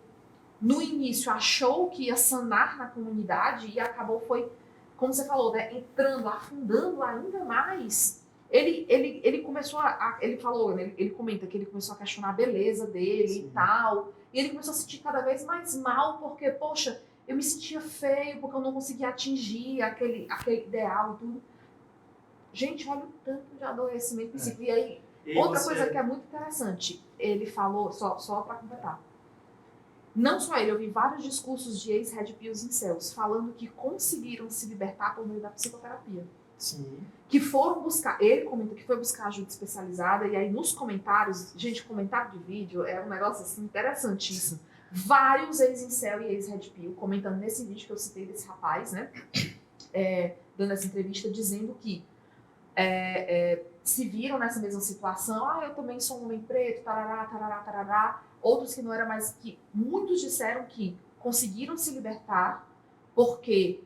Speaker 1: no início achou que ia sanar na comunidade e acabou como você falou, né, entrando, afundando ainda mais. Ele começou ele falou, né, ele comenta que ele começou a questionar a beleza dele
Speaker 3: Sim.
Speaker 1: e tal, e ele começou a se sentir cada vez mais mal, porque, poxa, eu me sentia feio, porque eu não conseguia atingir aquele ideal e tudo. Gente, olha o tanto de adoecimento psíquico. E aí, outra coisa que é muito interessante, ele falou, só para completar, não só ele, eu vi vários discursos de ex-Red Pills incels falando que conseguiram se libertar por meio da psicoterapia.
Speaker 3: Sim.
Speaker 1: Que foram buscar, ele comenta que foi buscar ajuda especializada, e aí nos comentários, gente, comentário de vídeo é um negócio assim interessantíssimo. Vários ex-incel e ex-Red Pill comentando nesse vídeo que eu citei desse rapaz, né, dando essa entrevista, dizendo que se viram nessa mesma situação, eu também sou um homem preto, tarará, tarará, tarará. Outros que não eram mais, que muitos disseram que conseguiram se libertar porque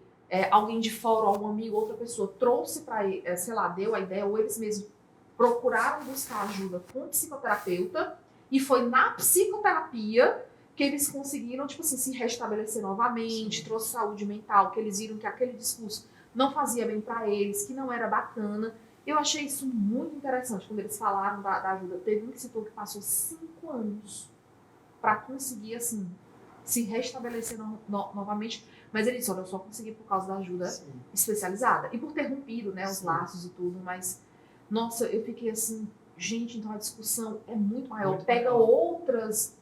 Speaker 1: alguém de fora, ou um amigo, outra pessoa trouxe para, sei lá, deu a ideia, ou eles mesmos procuraram buscar ajuda com um psicoterapeuta, e foi na psicoterapia que eles conseguiram, tipo assim, se restabelecer novamente, trouxe saúde mental, que eles viram que aquele discurso não fazia bem para eles, que não era bacana. Eu achei isso muito interessante quando eles falaram da ajuda. Teve um que citou que passou 5 anos para conseguir, assim, se restabelecer novamente. Mas ele disse, olha, eu só consegui por causa da ajuda especializada. E por ter rompido, né, os laços e tudo. Mas, nossa, eu fiquei assim, gente, então a discussão é muito maior.
Speaker 4: Muito
Speaker 1: Pega
Speaker 4: maior.
Speaker 1: outras...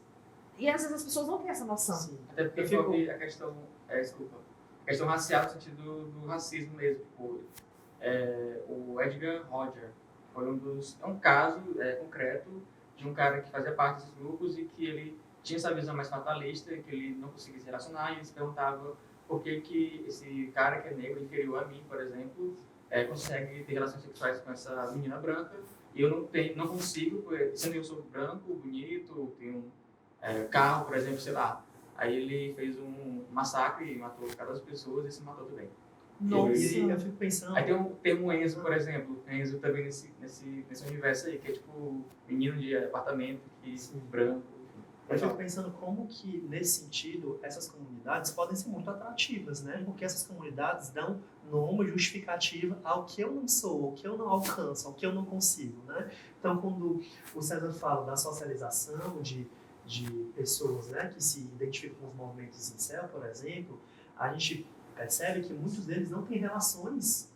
Speaker 1: E às vezes as pessoas não têm essa noção.
Speaker 3: Sim.
Speaker 4: Até porque envolve a questão, a questão racial no sentido do racismo mesmo. Tipo, o Edgar Roger foi um caso concreto de um cara que fazia parte desses grupos e que ele tinha essa visão mais fatalista, que ele não conseguia se relacionar, e ele se perguntava por que esse cara que é negro, inferior a mim, por exemplo, consegue ter relações sexuais com essa menina branca, e eu não consigo, sendo eu sou branco, bonito, tenho carro, por exemplo, sei lá. Aí ele fez um massacre e matou 14 pessoas e se matou também.
Speaker 1: Nossa.
Speaker 3: E eu fico pensando...
Speaker 4: Aí tem o termo Enzo, por exemplo. Enzo também nesse universo aí, que é tipo menino de apartamento, branco.
Speaker 3: Eu fico pensando como que, nesse sentido, essas comunidades podem ser muito atrativas, né? Porque essas comunidades dão nome justificativa ao que eu não sou, ao que eu não alcanço, ao que eu não consigo, né? Então, quando o César fala da socialização de pessoas, né, que se identificam com os movimentos incel, por exemplo, a gente percebe que muitos deles não têm relações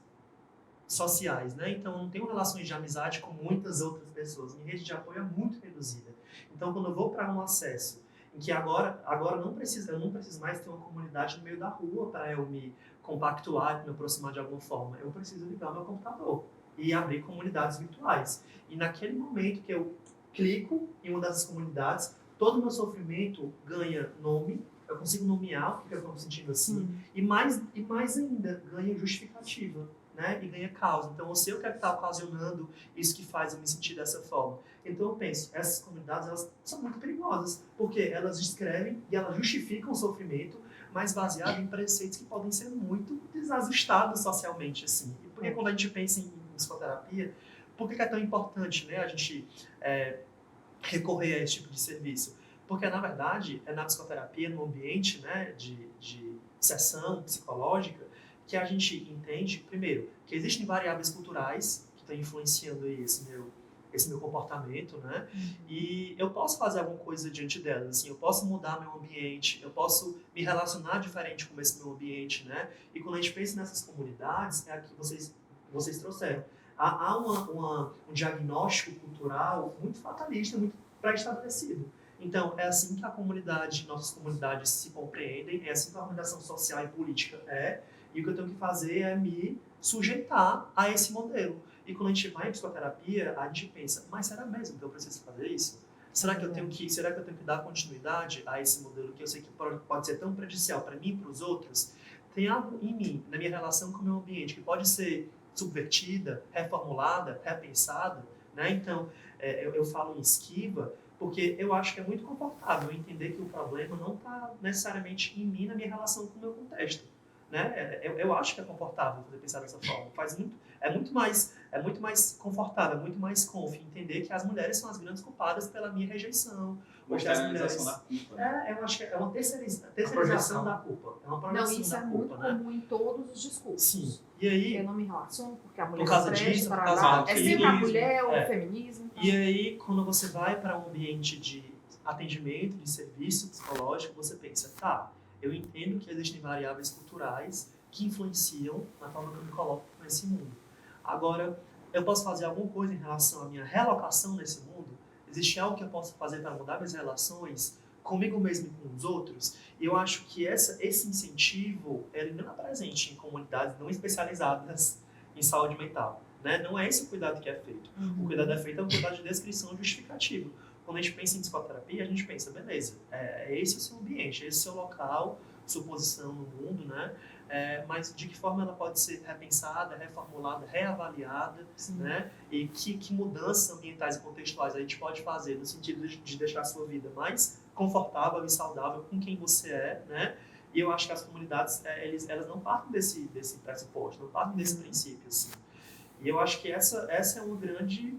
Speaker 3: sociais, né? Então, não tenho relações de amizade com muitas outras pessoas. Minha rede de apoio é muito reduzida. Então, quando eu vou para um acesso em que agora eu não preciso mais ter uma comunidade no meio da rua para eu me compactuar, me aproximar de alguma forma. Eu preciso ligar meu computador e abrir comunidades virtuais. E naquele momento que eu clico em uma dessas comunidades, todo o meu sofrimento ganha nome, eu consigo nomear o que eu estou me sentindo assim, e mais ainda ganha justificativa, né? E ganha causa. Então, eu sei o que é que está ocasionando isso que faz eu me sentir dessa forma. Então, eu penso, essas comunidades, elas são muito perigosas, porque elas descrevem e elas justificam o sofrimento, mas baseado em preceitos que podem ser muito desajustados socialmente, assim. E porque quando a gente pensa em psicoterapia, por que é tão importante, né, a gente recorrer a esse tipo de serviço? Porque, na verdade, é na psicoterapia, no ambiente, né, de sessão psicológica, que a gente entende, primeiro, que existem variáveis culturais que estão influenciando esse meu comportamento, né? E eu posso fazer alguma coisa diante delas, assim, eu posso mudar meu ambiente, eu posso me relacionar diferente com esse meu ambiente, né? E quando a gente pensa nessas comunidades, é aqui vocês trouxeram, há um diagnóstico cultural muito fatalista, muito pré-estabelecido. Então, é assim que nossas comunidades se compreendem, é assim que a organização social e política e o que eu tenho que fazer é me sujeitar a esse modelo. E quando a gente vai em psicoterapia, a gente pensa, mas será mesmo que eu preciso fazer isso? Será que eu tenho que dar continuidade a esse modelo que eu sei que pode ser tão prejudicial para mim e para os outros? Tem algo em mim, na minha relação com o meu ambiente, que pode ser subvertida, reformulada, repensada, né? Então, eu falo em esquiva, porque eu acho que é muito confortável entender que o problema não está necessariamente em mim, na minha relação com o meu contexto. né? Eu acho que é confortável poder pensar dessa forma. É muito mais confortável, é muito mais conf entender que as mulheres são as grandes culpadas pela minha rejeição.
Speaker 2: Uma
Speaker 3: Porque as mulheres...
Speaker 2: externalização da culpa. Né?
Speaker 3: Eu acho que é uma terceirização
Speaker 4: projeção.
Speaker 3: da culpa. É uma
Speaker 1: Não,
Speaker 3: projeção
Speaker 1: isso
Speaker 3: da
Speaker 1: é
Speaker 3: culpa,
Speaker 1: muito
Speaker 3: né?
Speaker 1: comum em todos os discursos.
Speaker 3: Sim. E aí,
Speaker 1: Eu não me relaciono porque a mulher
Speaker 3: Por causa
Speaker 1: não presta,
Speaker 3: disso, por
Speaker 1: blá,
Speaker 3: causa
Speaker 1: blá,
Speaker 3: do
Speaker 1: é sempre a
Speaker 3: feminismo.
Speaker 1: mulher, o
Speaker 3: É.
Speaker 1: feminismo.
Speaker 3: E aí, quando você vai para um ambiente de atendimento, de serviço psicológico, você pensa, tá, eu entendo que existem variáveis culturais que influenciam na forma que eu me coloco nesse mundo. Agora, eu posso fazer alguma coisa em relação à minha relocação nesse mundo? Existe algo que eu possa fazer para mudar minhas relações comigo mesmo e com os outros? E eu acho que esse incentivo, ele não é presente em comunidades não especializadas em saúde mental. Né? Não é esse o cuidado que é feito. O cuidado é feito é o cuidado de descrição justificativa. Quando a gente pensa em psicoterapia, a gente pensa, beleza, é esse o seu ambiente, esse é o seu local, sua posição no mundo, né? Mas de que forma ela pode ser repensada, reformulada, reavaliada, né? E que mudanças ambientais e contextuais a gente pode fazer no sentido de deixar a sua vida mais confortável e saudável com quem você é, né? E eu acho que as comunidades, elas não partem desse pressuposto, não partem desse princípio, assim. E eu acho que essa é uma grande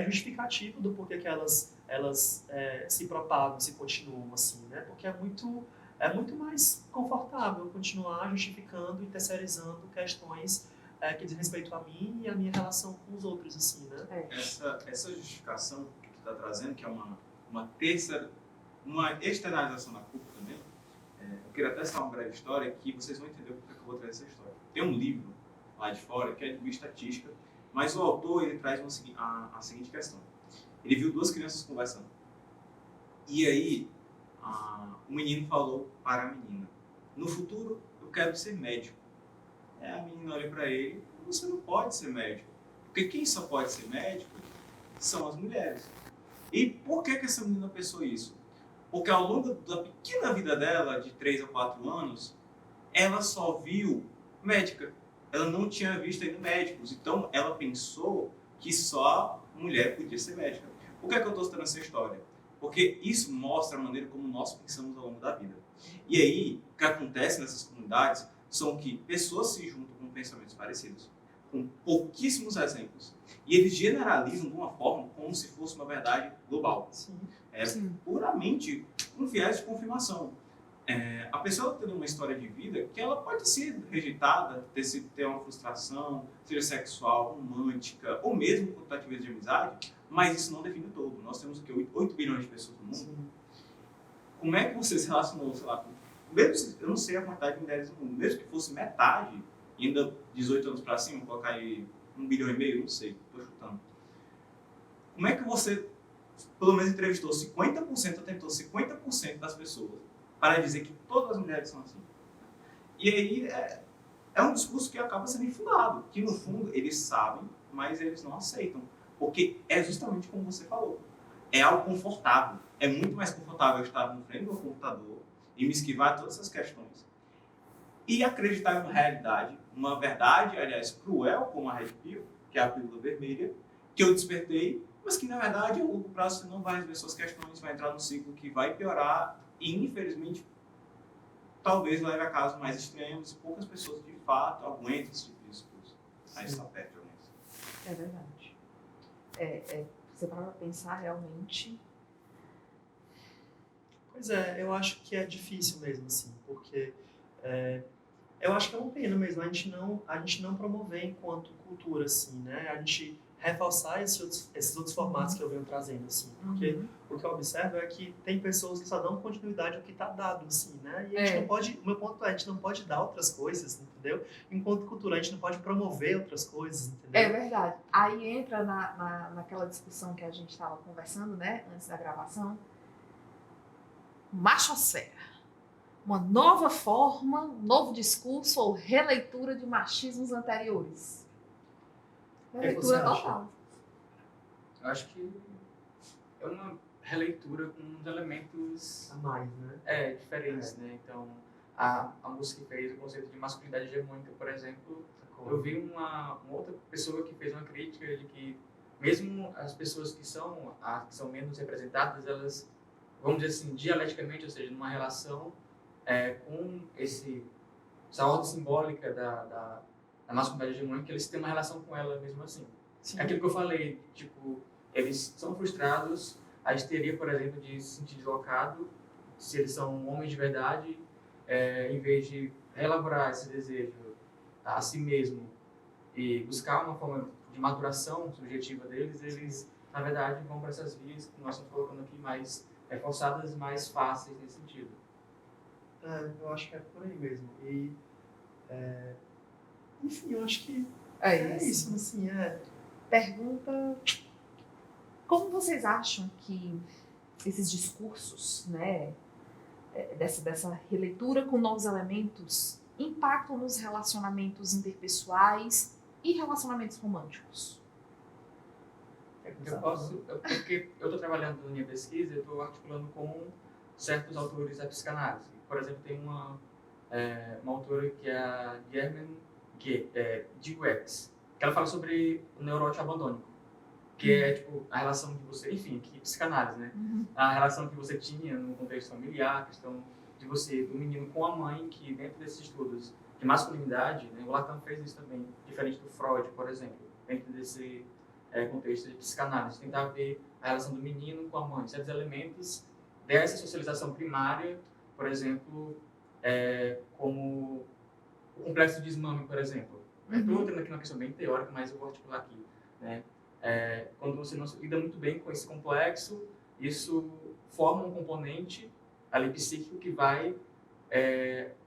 Speaker 3: justificativa do porquê que elas se propagam, se continuam assim, né? Porque é muito mais confortável continuar justificando e terceirizando questões que dizem respeito a mim e a minha relação com os outros, assim, né?
Speaker 2: Essa justificação que tu está trazendo, que é uma externalização da culpa também, eu queria até citar uma breve história que vocês vão entender porque eu vou trazer essa história. Tem um livro lá de fora que é de bioestatística, mas o autor ele traz a seguinte questão. Ele viu duas crianças conversando. E aí, o menino falou para a menina, no futuro eu quero ser médico. A menina olha para ele, você não pode ser médico. Porque quem só pode ser médico são as mulheres. E por que essa menina pensou isso? Porque ao longo da pequena vida dela, de 3 a 4 anos, ela só viu médica. Ela não tinha visto ainda médicos. Então, ela pensou que só mulher podia ser médica. Por que eu estou citando essa história? Porque isso mostra a maneira como nós pensamos ao longo da vida. E aí, o que acontece nessas comunidades são que pessoas se juntam com pensamentos parecidos, com pouquíssimos exemplos. E eles generalizam de uma forma como se fosse uma verdade global.
Speaker 1: Sim.
Speaker 2: Puramente um viés de confirmação. A pessoa tem uma história de vida que ela pode ser rejeitada, ter uma frustração, seja sexual, romântica, ou mesmo com tentativas de amizade, mas isso não define o todo. Nós temos 8 bilhões de pessoas no mundo. Sim. Como é que você se relacionou, sei lá, mesmo, eu não sei a quantidade de mulheres no mundo, mesmo que fosse metade, ainda 18 anos para cima, colocar aí 1,5 bilhão, não sei, estou chutando. Como é que você, pelo menos entrevistou 50%, tentou 50% das pessoas para dizer que todas as mulheres são assim? E aí é um discurso que acaba sendo infundado, que no fundo eles sabem, mas eles não aceitam. Porque é justamente como você falou. É algo confortável. É muito mais confortável estar no frente do computador e me esquivar todas essas questões. E acreditar em uma realidade, uma verdade, aliás, cruel, como a Red Pill, que é a pílula vermelha, que eu despertei, mas que na verdade a longo prazo você não vai resolver suas questões, vai entrar num ciclo que vai piorar e, infelizmente, talvez leve a casos mais extremos e poucas pessoas de fato aguentam esse tipo de discurso. Aí está perto de alguém.
Speaker 1: É verdade. Você para pensar realmente.
Speaker 3: Pois é, eu acho que é difícil mesmo, assim, porque eu acho que é uma pena mesmo a gente não promover enquanto cultura, assim, né? A gente reforçar esses outros formatos que eu venho trazendo, assim, porque o que eu observo é que tem pessoas que só dão continuidade ao que está dado, assim, né? E a gente não pode, o meu ponto é, a gente não pode dar outras coisas, entendeu? Enquanto cultura, a gente não pode promover outras coisas, entendeu?
Speaker 1: É verdade. Aí entra naquela discussão que a gente estava conversando, né, antes da gravação. Machosfera. Uma nova forma, um novo discurso ou releitura de machismos anteriores. Releitura total.
Speaker 4: Eu acho que é uma releitura com uns elementos
Speaker 3: a mais, né?
Speaker 4: Diferentes, né? Então, a música que fez o conceito de masculinidade hegemônica, por exemplo, eu vi uma outra pessoa que fez uma crítica de que mesmo as pessoas que são menos representadas, elas, vamos dizer assim, dialeticamente, ou seja, numa relação com essa ordem simbólica da masculinidade hegemônica, eles têm uma relação com ela mesmo assim.
Speaker 1: Sim.
Speaker 4: É aquilo que eu falei, tipo, eles são frustrados, a histeria, por exemplo, de se sentir deslocado, se eles são homens de verdade, em vez de elaborar esse desejo a si mesmo e buscar uma forma de maturação subjetiva deles, eles, na verdade, vão para essas vias que nós estamos colocando aqui mais forçadas, mais fáceis nesse sentido.
Speaker 3: Eu acho que é por aí mesmo. E, enfim, eu acho que
Speaker 1: É
Speaker 3: isso, assim,
Speaker 1: Pergunta: como vocês acham que esses discursos, né, dessa releitura com novos elementos, impactam nos relacionamentos interpessoais e relacionamentos românticos?
Speaker 4: Porque eu estou trabalhando na minha pesquisa, eu estou articulando com certos autores da psicanálise. Por exemplo, tem uma autora que é a Germaine Dweck, que ela fala sobre o neurótico abandônico, que é tipo a relação de você, enfim, que psicanálise, né? A relação que você tinha no contexto familiar, a questão de você, do menino com a mãe, que dentro desses estudos de masculinidade, né, o Lacan fez isso também, diferente do Freud, por exemplo, dentro desse contexto de psicanálise, tentar ver a relação do menino com a mãe, certos elementos dessa socialização primária, por exemplo, como o complexo de desmame, por exemplo. Estou entrando aqui numa questão bem teórica, mas eu vou articular aqui, né? Quando você não lida muito bem com esse complexo, isso forma um componente ali psíquico que vai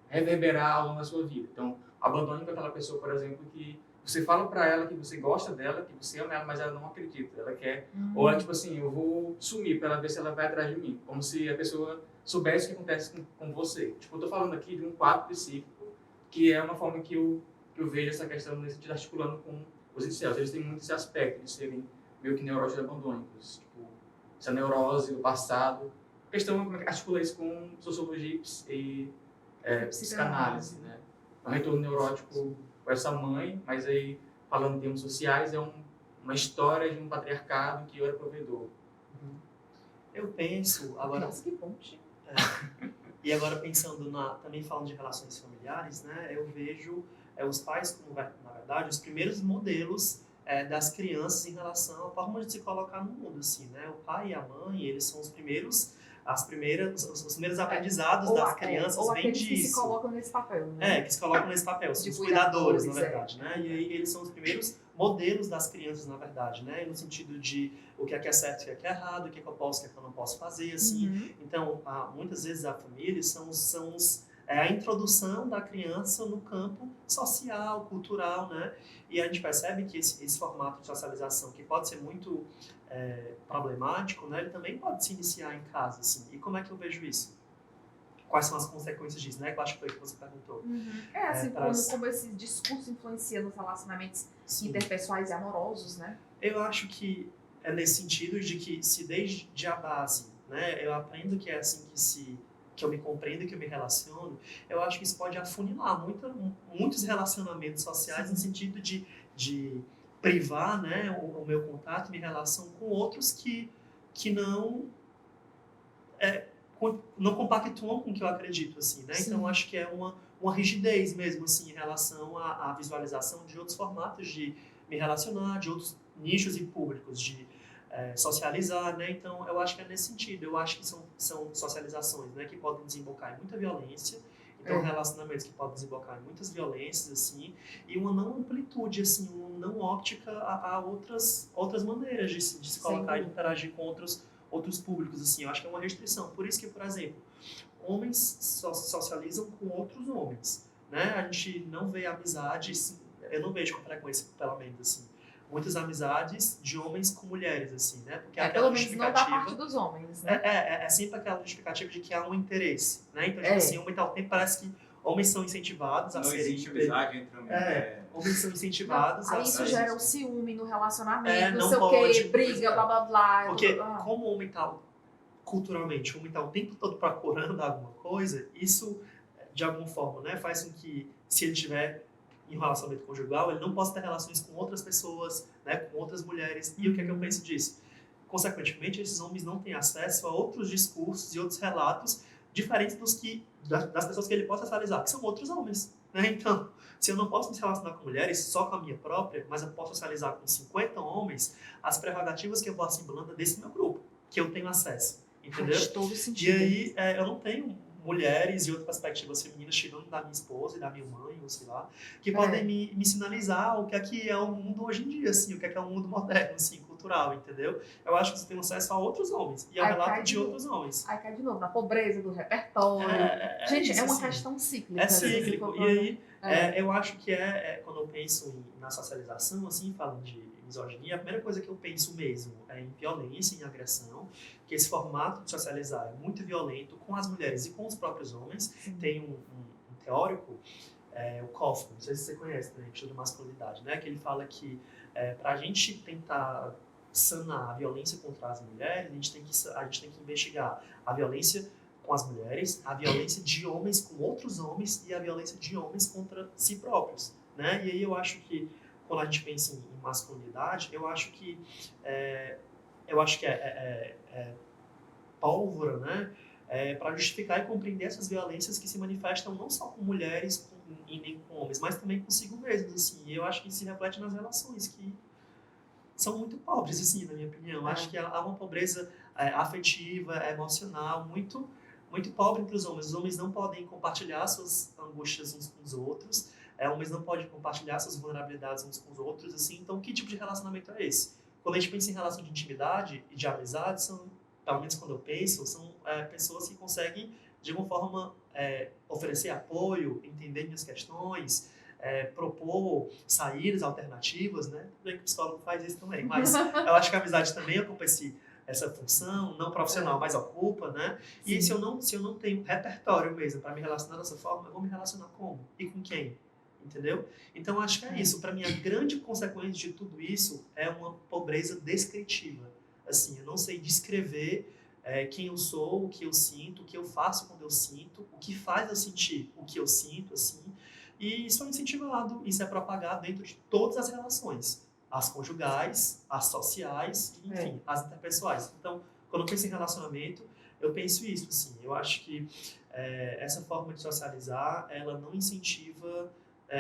Speaker 4: reverberar ao longo da sua vida. Então, abandone com aquela pessoa, por exemplo, que você fala para ela que você gosta dela, que você ama ela, mas ela não acredita. Ela quer, ou é tipo assim, eu vou sumir para ela ver se ela vai atrás de mim, como se a pessoa soubesse o que acontece com você. Tipo, eu tô falando aqui de um quadro psíquico, que é uma forma que eu vejo essa questão nesse sentido, articulando com os incels. Eles têm muito esse aspecto de serem meio que neuróticos abandônicos, tipo, essa neurose do passado. A questão é como é que articula isso com sociologia e psicanálise, né? É um retorno neurótico com essa mãe, mas aí, falando em termos sociais, é uma história de um patriarcado que eu era provedor.
Speaker 3: Eu penso, agora...
Speaker 1: Nossa, que ponte.
Speaker 3: E agora pensando também falando de relações familiares, né, eu vejo os pais como, na verdade, os primeiros modelos das crianças em relação à forma de se colocar no mundo, assim, né? O pai e a mãe, eles são os primeiros aprendizados das crianças,
Speaker 1: ou
Speaker 3: vem
Speaker 1: aqueles
Speaker 3: disso.
Speaker 1: que se colocam nesse papel, né?
Speaker 3: Que se colocam nesse papel, são
Speaker 1: De
Speaker 3: os cuidadores, na
Speaker 1: cuidadores,
Speaker 3: verdade, né? E aí eles são os primeiros modelos das crianças, na verdade, né? No sentido de o que é certo, o que é errado, o que eu posso, o que eu não posso fazer, assim. Então, muitas vezes a família são a introdução da criança no campo social, cultural, né? E a gente percebe que esse formato de socialização, que pode ser muito problemático, né? Ele também pode se iniciar em casa, assim. E como é que eu vejo isso? Quais são as consequências disso, né? Que eu acho que foi o que você perguntou.
Speaker 1: Como esse discurso influencia nos relacionamentos interpessoais e amorosos, né?
Speaker 3: Eu acho que é nesse sentido de que se desde a base, né? Eu aprendo que é assim que eu me compreendo, que eu me relaciono, eu acho que isso pode afunilar muitos relacionamentos sociais no sentido de privar, né, o meu contato, minha relação com outros que não compactuam com o que eu acredito, assim, né? Então, acho que é uma rigidez mesmo, assim, em relação à visualização de outros formatos de me relacionar, de outros nichos e públicos, de socializar, né? Então, eu acho que é nesse sentido. Eu acho que são socializações, né, que podem desembocar em muita violência. Então, relacionamentos que podem desembocar em muitas violências, assim, e uma não amplitude, assim, uma não óptica a outras maneiras de se colocar e de interagir com outros públicos, assim. Eu acho que é uma restrição. Por isso que, por exemplo, homens socializam com outros homens, né? A gente não vê amizades, eu não vejo com frequência, pelo menos, assim, muitas amizades de homens com mulheres, assim, né? Porque
Speaker 1: pelo menos não da parte dos homens, né?
Speaker 3: É sempre aquela justificativa de que há um interesse, né? Então, tipo assim, homem tal tempo parece que homens são incentivados a serem...
Speaker 2: Não existe amizade entre homens.
Speaker 3: Homens são incentivados a...
Speaker 1: Aí isso gera um ciúme no relacionamento, não sei
Speaker 3: pode,
Speaker 1: o quê, briga, blá, blá, blá.
Speaker 3: Porque como o homem tá, culturalmente, o homem tá o tempo todo procurando alguma coisa, isso, de alguma forma, né, faz com que, se ele tiver em relacionamento conjugal, ele não possa ter relações com outras pessoas, né, com outras mulheres. E o que é que eu penso disso? Consequentemente, esses homens não têm acesso a outros discursos e outros relatos diferentes das pessoas que ele possa socializar, que são outros homens. né? Então, se eu não posso me relacionar com mulheres só com a minha própria, mas eu posso socializar com 50 homens, as prerrogativas que eu vou assimilando é desse meu grupo, que eu tenho acesso, entendeu?
Speaker 1: Faz todo
Speaker 3: E
Speaker 1: sentido.
Speaker 3: aí, eu não tenho mulheres e outras perspectivas femininas chegando da minha esposa e da minha mãe, ou sei lá, que podem me sinalizar o que é o mundo hoje em dia, assim, o que é o mundo moderno, assim, cultural, entendeu? Eu acho que você tem acesso a outros homens e ao
Speaker 1: Aí
Speaker 3: relato
Speaker 1: cai
Speaker 3: de
Speaker 1: de
Speaker 3: outros homens.
Speaker 1: Aí cai de novo na pobreza do repertório. Gente,
Speaker 3: isso,
Speaker 1: é uma
Speaker 3: assim.
Speaker 1: questão cíclica.
Speaker 3: É
Speaker 1: né? Se
Speaker 3: cíclico.
Speaker 1: for
Speaker 3: E aí,
Speaker 1: pra-
Speaker 3: eu acho que quando eu penso na socialização, assim, falando de misoginia, a primeira coisa que eu penso mesmo é em violência, em agressão, que esse formato de socializar é muito violento com as mulheres e com os próprios homens.
Speaker 1: Sim.
Speaker 3: Tem um teórico, o Kaufman, não sei se você conhece, né, estudo de masculinidade, né, que ele fala que para a gente tentar sanar a violência contra as mulheres, a gente tem que investigar a violência com as mulheres, a violência de homens com outros homens e a violência de homens contra si próprios, né? E aí eu acho que quando a gente pensa em masculinidade, eu acho que é pólvora, né? Para justificar e compreender essas violências que se manifestam não só com mulheres e nem com homens, mas também consigo mesmos, assim. E eu acho que isso se reflete nas relações que são muito pobres, assim, na minha opinião. Acho que há uma pobreza afetiva, emocional, muito, muito pobre entre os homens. Os homens não podem compartilhar suas angústias uns com os outros, homens não podem compartilhar suas vulnerabilidades uns com os outros, assim. Então, que tipo de relacionamento é esse? Quando a gente pensa em relação de intimidade e de amizade, pelo menos quando eu penso, são pessoas que conseguem, de alguma forma, oferecer apoio, entender minhas questões, propor saídas alternativas, né? Tudo bem que o psicólogo faz isso também, mas eu acho que a amizade também ocupa essa função, não profissional, mas ocupa, né?
Speaker 1: Sim.
Speaker 3: E se eu não tenho repertório mesmo para me relacionar dessa forma, eu vou me relacionar como? E com quem? Entendeu? Então, acho que é isso. Para mim, a grande consequência de tudo isso é uma pobreza descritiva. Assim, eu não sei descrever quem eu sou, o que eu sinto, o que eu faço quando eu sinto, o que faz eu sentir o que eu sinto, assim. E isso é incentivado, isso é propagado dentro de todas as relações. As conjugais, as sociais, enfim, as interpessoais. Então, quando eu penso em relacionamento, eu penso isso, assim. Eu acho que essa forma de socializar, ela não incentiva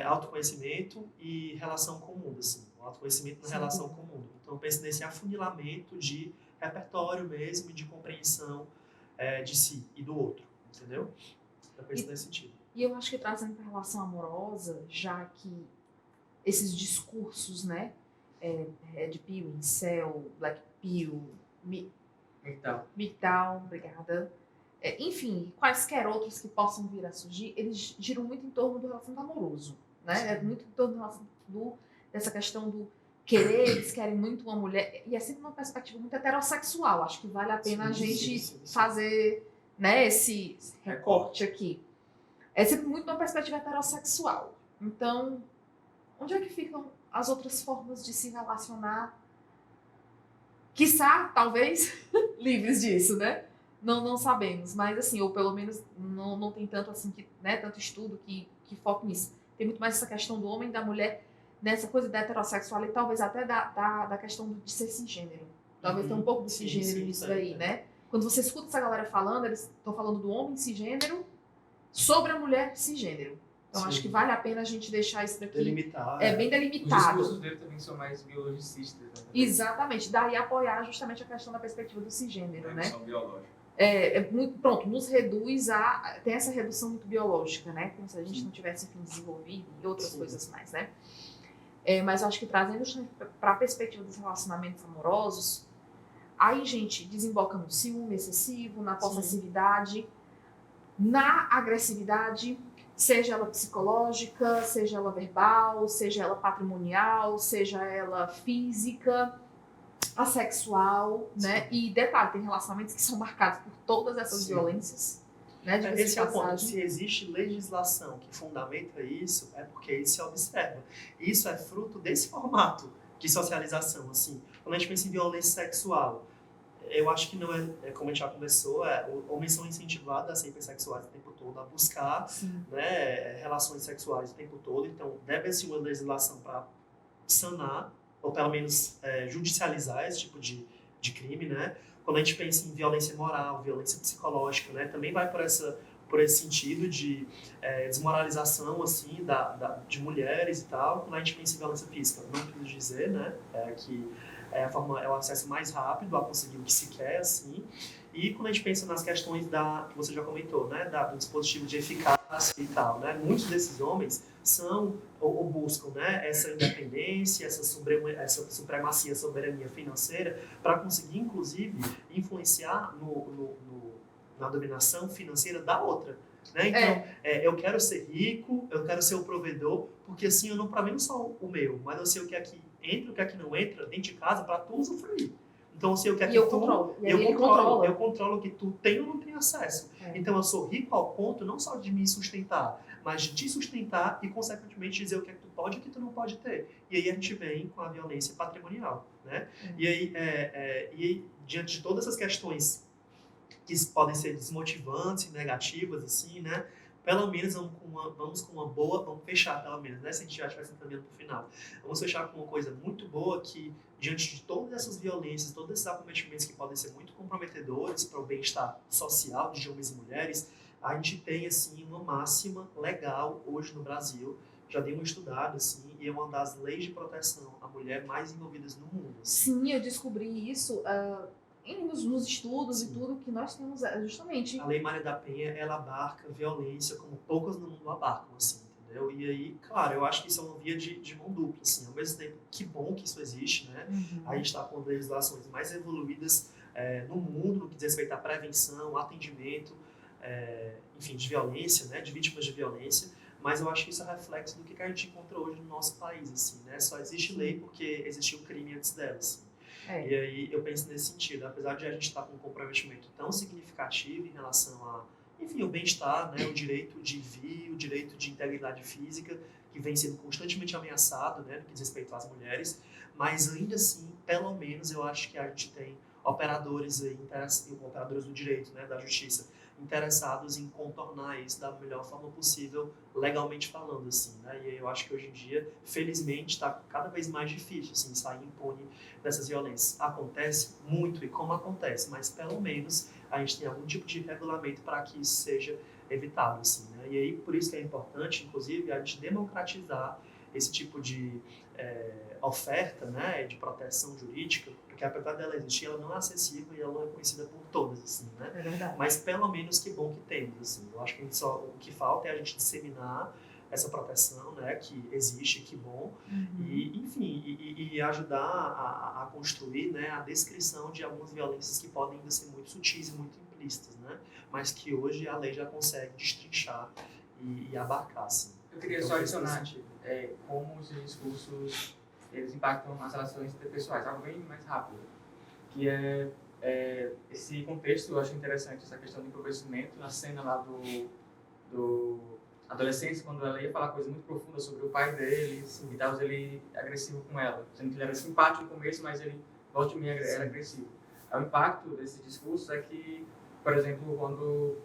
Speaker 3: autoconhecimento e relação com o mundo, assim. O autoconhecimento na relação com o mundo. Então, eu penso nesse afunilamento de repertório mesmo e de compreensão de si e do outro, entendeu? Eu penso nesse sentido.
Speaker 1: E eu acho que trazendo para a relação amorosa, já que esses discursos, né, Red Pill, Incel, Black Pill, MGTOW, obrigada, enfim, quaisquer outros que possam vir a surgir, eles giram muito em torno do relacionamento amoroso, né? É muito em torno dessa questão do querer, eles querem muito uma mulher, e é sempre uma perspectiva muito heterossexual. Acho que vale a pena a gente fazer, né, esse recorte aqui. É sempre muito uma perspectiva heterossexual. Então, onde é que ficam as outras formas de se relacionar? Quiçá, talvez, livres disso, né? Não sabemos, mas assim, ou pelo menos não tem tanto assim, tanto estudo que foque nisso. Tem muito mais essa questão do homem e da mulher, nessa coisa da heterossexualidade, talvez até da questão de ser cisgênero. Talvez tenha um pouco de cisgênero nisso daí, né? Quando você escuta essa galera falando, eles estão falando do homem cisgênero sobre a mulher cisgênero. Então, acho que vale a pena a gente deixar isso daqui bem delimitado.
Speaker 4: Os discursos dele também são mais biologicistas. Né?
Speaker 1: Exatamente. Daí apoiar justamente a questão da perspectiva do cisgênero, né?
Speaker 2: Biológica.
Speaker 1: Pronto, nos reduz tem essa redução muito biológica, né? Como se a gente não tivesse, enfim, desenvolvido e outras coisas mais, né? Mas eu acho que trazendo para a perspectiva dos relacionamentos amorosos, aí, gente, desemboca no ciúme excessivo, na possessividade, na agressividade, seja ela psicológica, seja ela verbal, seja ela patrimonial, seja ela física, assexual, né? E detalhe, tem relacionamentos que são marcados por todas essas violências, né?
Speaker 3: Esse é o ponto. Se existe legislação que fundamenta isso, é porque isso se observa. E isso é fruto desse formato de socialização, assim. Quando a gente pensa em violência sexual, eu acho que não como a gente já conversou, homens são incentivados a ser hipersexuais o tempo todo, a buscar relações sexuais o tempo todo. Então, deve existir uma legislação para sanar, ou pelo menos judicializar esse tipo de crime, né? Quando a gente pensa em violência moral, violência psicológica, né? Também vai por por esse sentido de desmoralização assim de mulheres e tal, quando a gente pensa em violência física. Não preciso dizer, né, que é o acesso mais rápido a conseguir o que se quer, assim. E quando a gente pensa nas questões que você já comentou, né, do dispositivo de eficácia e tal, né, muitos desses homens são ou buscam, né, essa independência, essa supremacia, soberania financeira para conseguir, inclusive, influenciar na dominação financeira da outra. Né? Então, eu quero ser rico, eu quero ser o provedor, porque assim eu não para mim não só o meu, mas eu sei o que aqui entra, o que aqui não entra dentro de casa para tu usufruir. Então eu sei o que aqui
Speaker 1: eu controlo
Speaker 3: o que tu tem ou não tem acesso. Então eu sou rico ao ponto não só de me sustentar, mas de te sustentar e consequentemente dizer o que é que tu pode e o que tu não pode ter. E aí a gente vem com a violência patrimonial, né? E aí diante de todas essas questões que podem ser desmotivantes e negativas, assim, né? Pelo menos vamos com uma boa, vamos fechar pelo menos, né? Se a gente já estiver caminhando para o final. Vamos fechar com uma coisa muito boa que, diante de todas essas violências, todos esses acometimentos que podem ser muito comprometedores para o bem-estar social de homens e mulheres, a gente tem, assim, uma máxima legal hoje no Brasil, já dei uma estudada, assim, e é uma das leis de proteção à mulher mais envolvidas no mundo. Assim.
Speaker 1: Sim, eu descobri isso nos estudos Sim. E tudo que nós temos, justamente.
Speaker 3: A Lei Maria da Penha, ela abarca violência como poucas no mundo abarcam, assim, entendeu? E aí, claro, eu acho que isso é uma via de mão dupla, assim, ao mesmo tempo, que bom que isso existe, né? Uhum. A gente está com legislações mais evoluídas no mundo, no que diz respeito à prevenção, atendimento, enfim, de violência, né? De vítimas de violência, mas eu acho que isso é reflexo do que a gente encontra hoje no nosso país, assim, né? Só existe lei porque existiu crime antes dela, assim. E aí eu penso nesse sentido, apesar de a gente estar com um comprometimento tão significativo em relação a, enfim, o bem-estar, né, o direito de vir, o direito de integridade física, que vem sendo constantemente ameaçado, né, no que diz respeito às mulheres, mas ainda assim, pelo menos eu acho que a gente tem operadores aí, operadores do direito, né, da justiça, interessados em contornar isso da melhor forma possível, legalmente falando, assim, né? E eu acho que hoje em dia, felizmente, está cada vez mais difícil, assim, sair impune dessas violências. Acontece muito e como acontece, mas pelo menos a gente tem algum tipo de regulamento para que isso seja evitado, assim, né? E aí, por isso que é importante, inclusive, a gente democratizar esse tipo de oferta, né, de proteção jurídica, porque apesar dela existir, ela não é acessível e ela não é conhecida por todas, assim, né?
Speaker 1: É verdade.
Speaker 3: Mas pelo menos que bom que temos, assim. Eu acho que o que falta é a gente disseminar essa proteção, né, que existe, que bom, e, enfim, e ajudar a construir, né, a descrição de algumas violências que podem ainda ser muito sutis e muito implícitas, né, mas que hoje a lei já consegue destrinchar e abarcar, assim.
Speaker 4: Eu queria só adicionar, como os discursos eles impactam as relações interpessoais, algo bem mais rápido, que esse contexto. Eu acho interessante essa questão do empobrecimento na cena lá do adolescência, quando ela ia falar coisas muito profundas sobre o pai dele e tal, ele agressivo com ela, sendo que ele era simpático no começo, mas ele volta e meia era agressivo. O impacto desse discurso é que, por exemplo, quando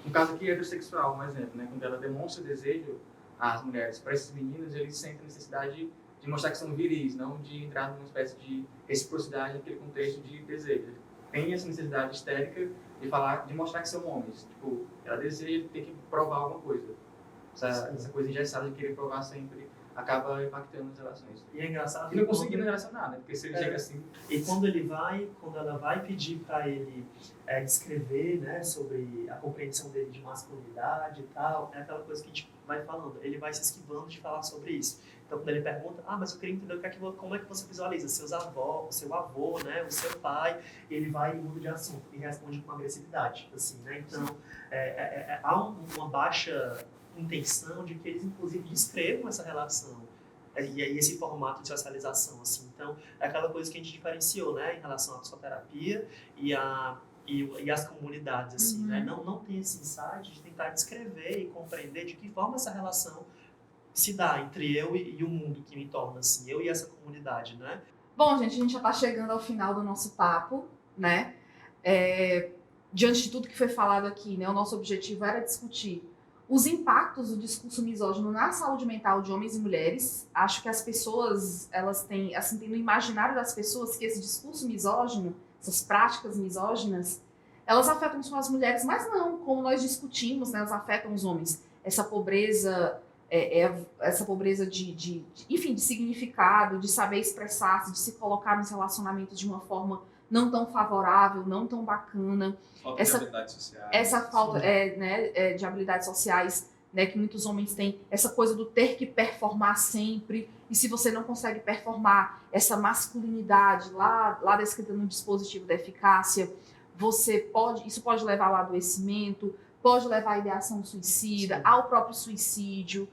Speaker 4: no caso aqui heterossexual, um exemplo, né, quando ela demonstra desejo às mulheres, para esses meninos eles sentem a necessidade de mostrar que são viris, não de entrar numa espécie de reciprocidade naquele contexto de desejo. Tem essa necessidade histérica de mostrar que são homens. Tipo, ela deseja ter que provar alguma coisa. Essa coisa engessada de querer provar sempre acaba impactando as relações.
Speaker 3: E é engraçado.
Speaker 4: E não conseguindo relacionar, né? Porque se ele chega assim...
Speaker 3: E quando ela vai pedir para ele descrever, né, sobre a compreensão dele de masculinidade e tal, é aquela coisa que a gente vai falando. Ele vai se esquivando de falar sobre isso. Então, quando ele pergunta, mas eu queria entender como é que você visualiza seu avô, né, o seu pai, ele vai e muda de assunto e responde com agressividade, assim, né? Então, há uma baixa intenção de que eles, inclusive, descrevam essa relação e esse formato de socialização, assim. Então, é aquela coisa que a gente diferenciou, né, em relação à psicoterapia e as comunidades, assim, né? Não tem esse insight de tentar descrever e compreender de que forma essa relação se dá entre eu e o mundo que me torna, assim, eu e essa comunidade, né?
Speaker 1: Bom, gente, a gente já está chegando ao final do nosso papo, né? Diante de tudo que foi falado aqui, né, o nosso objetivo era discutir os impactos do discurso misógino na saúde mental de homens e mulheres. Acho que as pessoas, elas têm, assim, tem no imaginário das pessoas que esse discurso misógino, essas práticas misóginas, elas afetam só as mulheres, mas não, como nós discutimos, né, elas afetam os homens. Essa pobreza, essa pobreza enfim, de significado, de saber expressar-se, de se colocar nos relacionamentos de uma forma não tão favorável, não tão bacana.
Speaker 2: Falta de habilidades sociais.
Speaker 1: Essa falta de habilidades sociais, né, que muitos homens têm, essa coisa do ter que performar sempre, e se você não consegue performar essa masculinidade lá descrita no dispositivo da eficácia, isso pode levar ao adoecimento, pode levar à ideação suicida, ao próprio suicídio.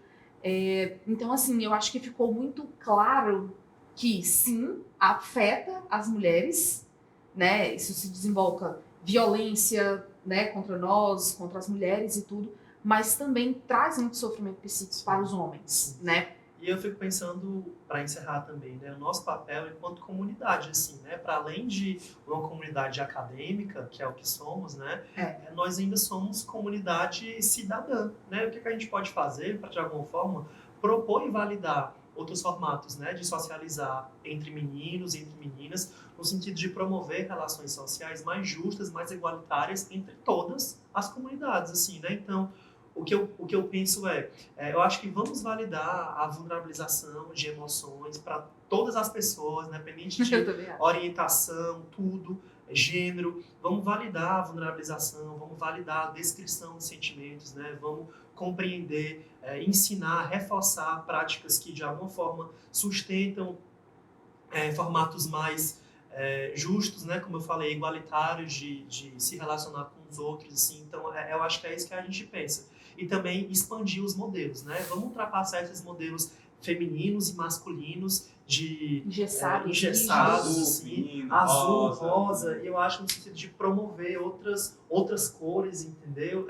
Speaker 1: Então, assim, eu acho que ficou muito claro que, sim, afeta as mulheres, né? Isso se desemboca violência, né, contra nós, contra as mulheres e tudo, mas também traz muito sofrimento psíquico para os homens, né?
Speaker 3: E eu fico pensando, para encerrar também, né, o nosso papel enquanto comunidade, assim, né, para além de uma comunidade acadêmica, que é o que somos, né, nós ainda somos comunidade cidadã, né? O que a gente pode fazer para, de alguma forma, propor e validar outros formatos, né, de socializar entre meninos e entre meninas, no sentido de promover relações sociais mais justas, mais igualitárias entre todas as comunidades, assim, né? Então, o que eu penso eu acho que vamos validar a vulnerabilização de emoções para todas as pessoas, independente de orientação, tudo, gênero. Vamos validar a vulnerabilização, vamos validar a descrição de sentimentos, né? Vamos compreender, ensinar, reforçar práticas que de alguma forma sustentam formatos mais justos, né? Como eu falei, igualitários de se relacionar com os outros, assim. Então, eu acho que é isso que a gente pensa. E também expandir os modelos, né? Vamos ultrapassar esses modelos femininos e masculinos de engessados, assim, azul, rosa. E eu acho no sentido de promover outras cores, entendeu?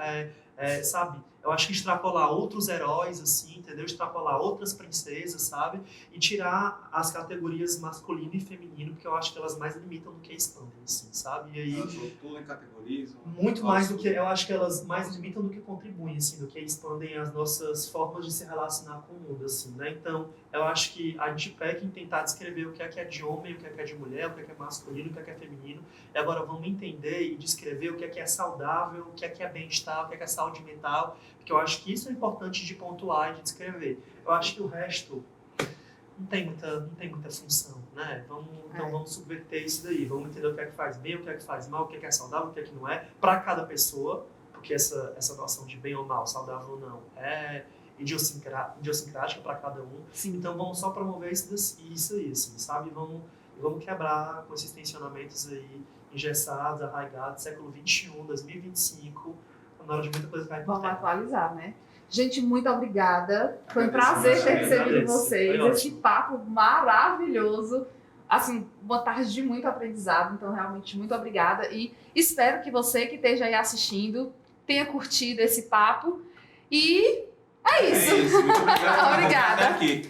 Speaker 3: Sabe? Eu acho que extrapolar outros heróis, assim, entendeu? Extrapolar outras princesas, sabe? E tirar as categorias masculino e feminino, porque eu acho que elas mais limitam do que expandem, assim, sabe? E aí,
Speaker 2: rotulam, categorizam.
Speaker 3: Muito mais do que... Eu acho que elas mais limitam do que contribuem, assim, do que expandem as nossas formas de se relacionar com o mundo, assim, né? Então, eu acho que a gente peca em tentar descrever o que é de homem, o que é de mulher, o que é masculino, o que é feminino. E agora vamos entender e descrever o que é saudável, o que é bem-estar, o que é saúde mental, porque eu acho que isso é importante de pontuar e de descrever. Eu acho que o resto não tem muita função, né? Vamos subverter isso daí, vamos entender o que é que faz bem, o que é que faz mal, o que é saudável, o que é que não é, para cada pessoa, porque essa noção de bem ou mal, saudável ou não, é idiosincrática para cada um.
Speaker 1: Sim.
Speaker 3: Então vamos só promover isso aí, assim, sabe? Vamos quebrar com esses tensionamentos aí engessados, arraigados, século XXI, 2025, na hora de muita coisa cair por
Speaker 1: Vamos
Speaker 3: terra.
Speaker 1: atualizar, né? Gente, muito obrigada. Foi um prazer ter recebido vocês. Esse papo maravilhoso. Assim, boa tarde de muito aprendizado. Então, realmente, muito obrigada. E espero que você que esteja aí assistindo tenha curtido esse papo. E é isso.
Speaker 2: Muito obrigado.
Speaker 1: Obrigada.
Speaker 2: Aqui.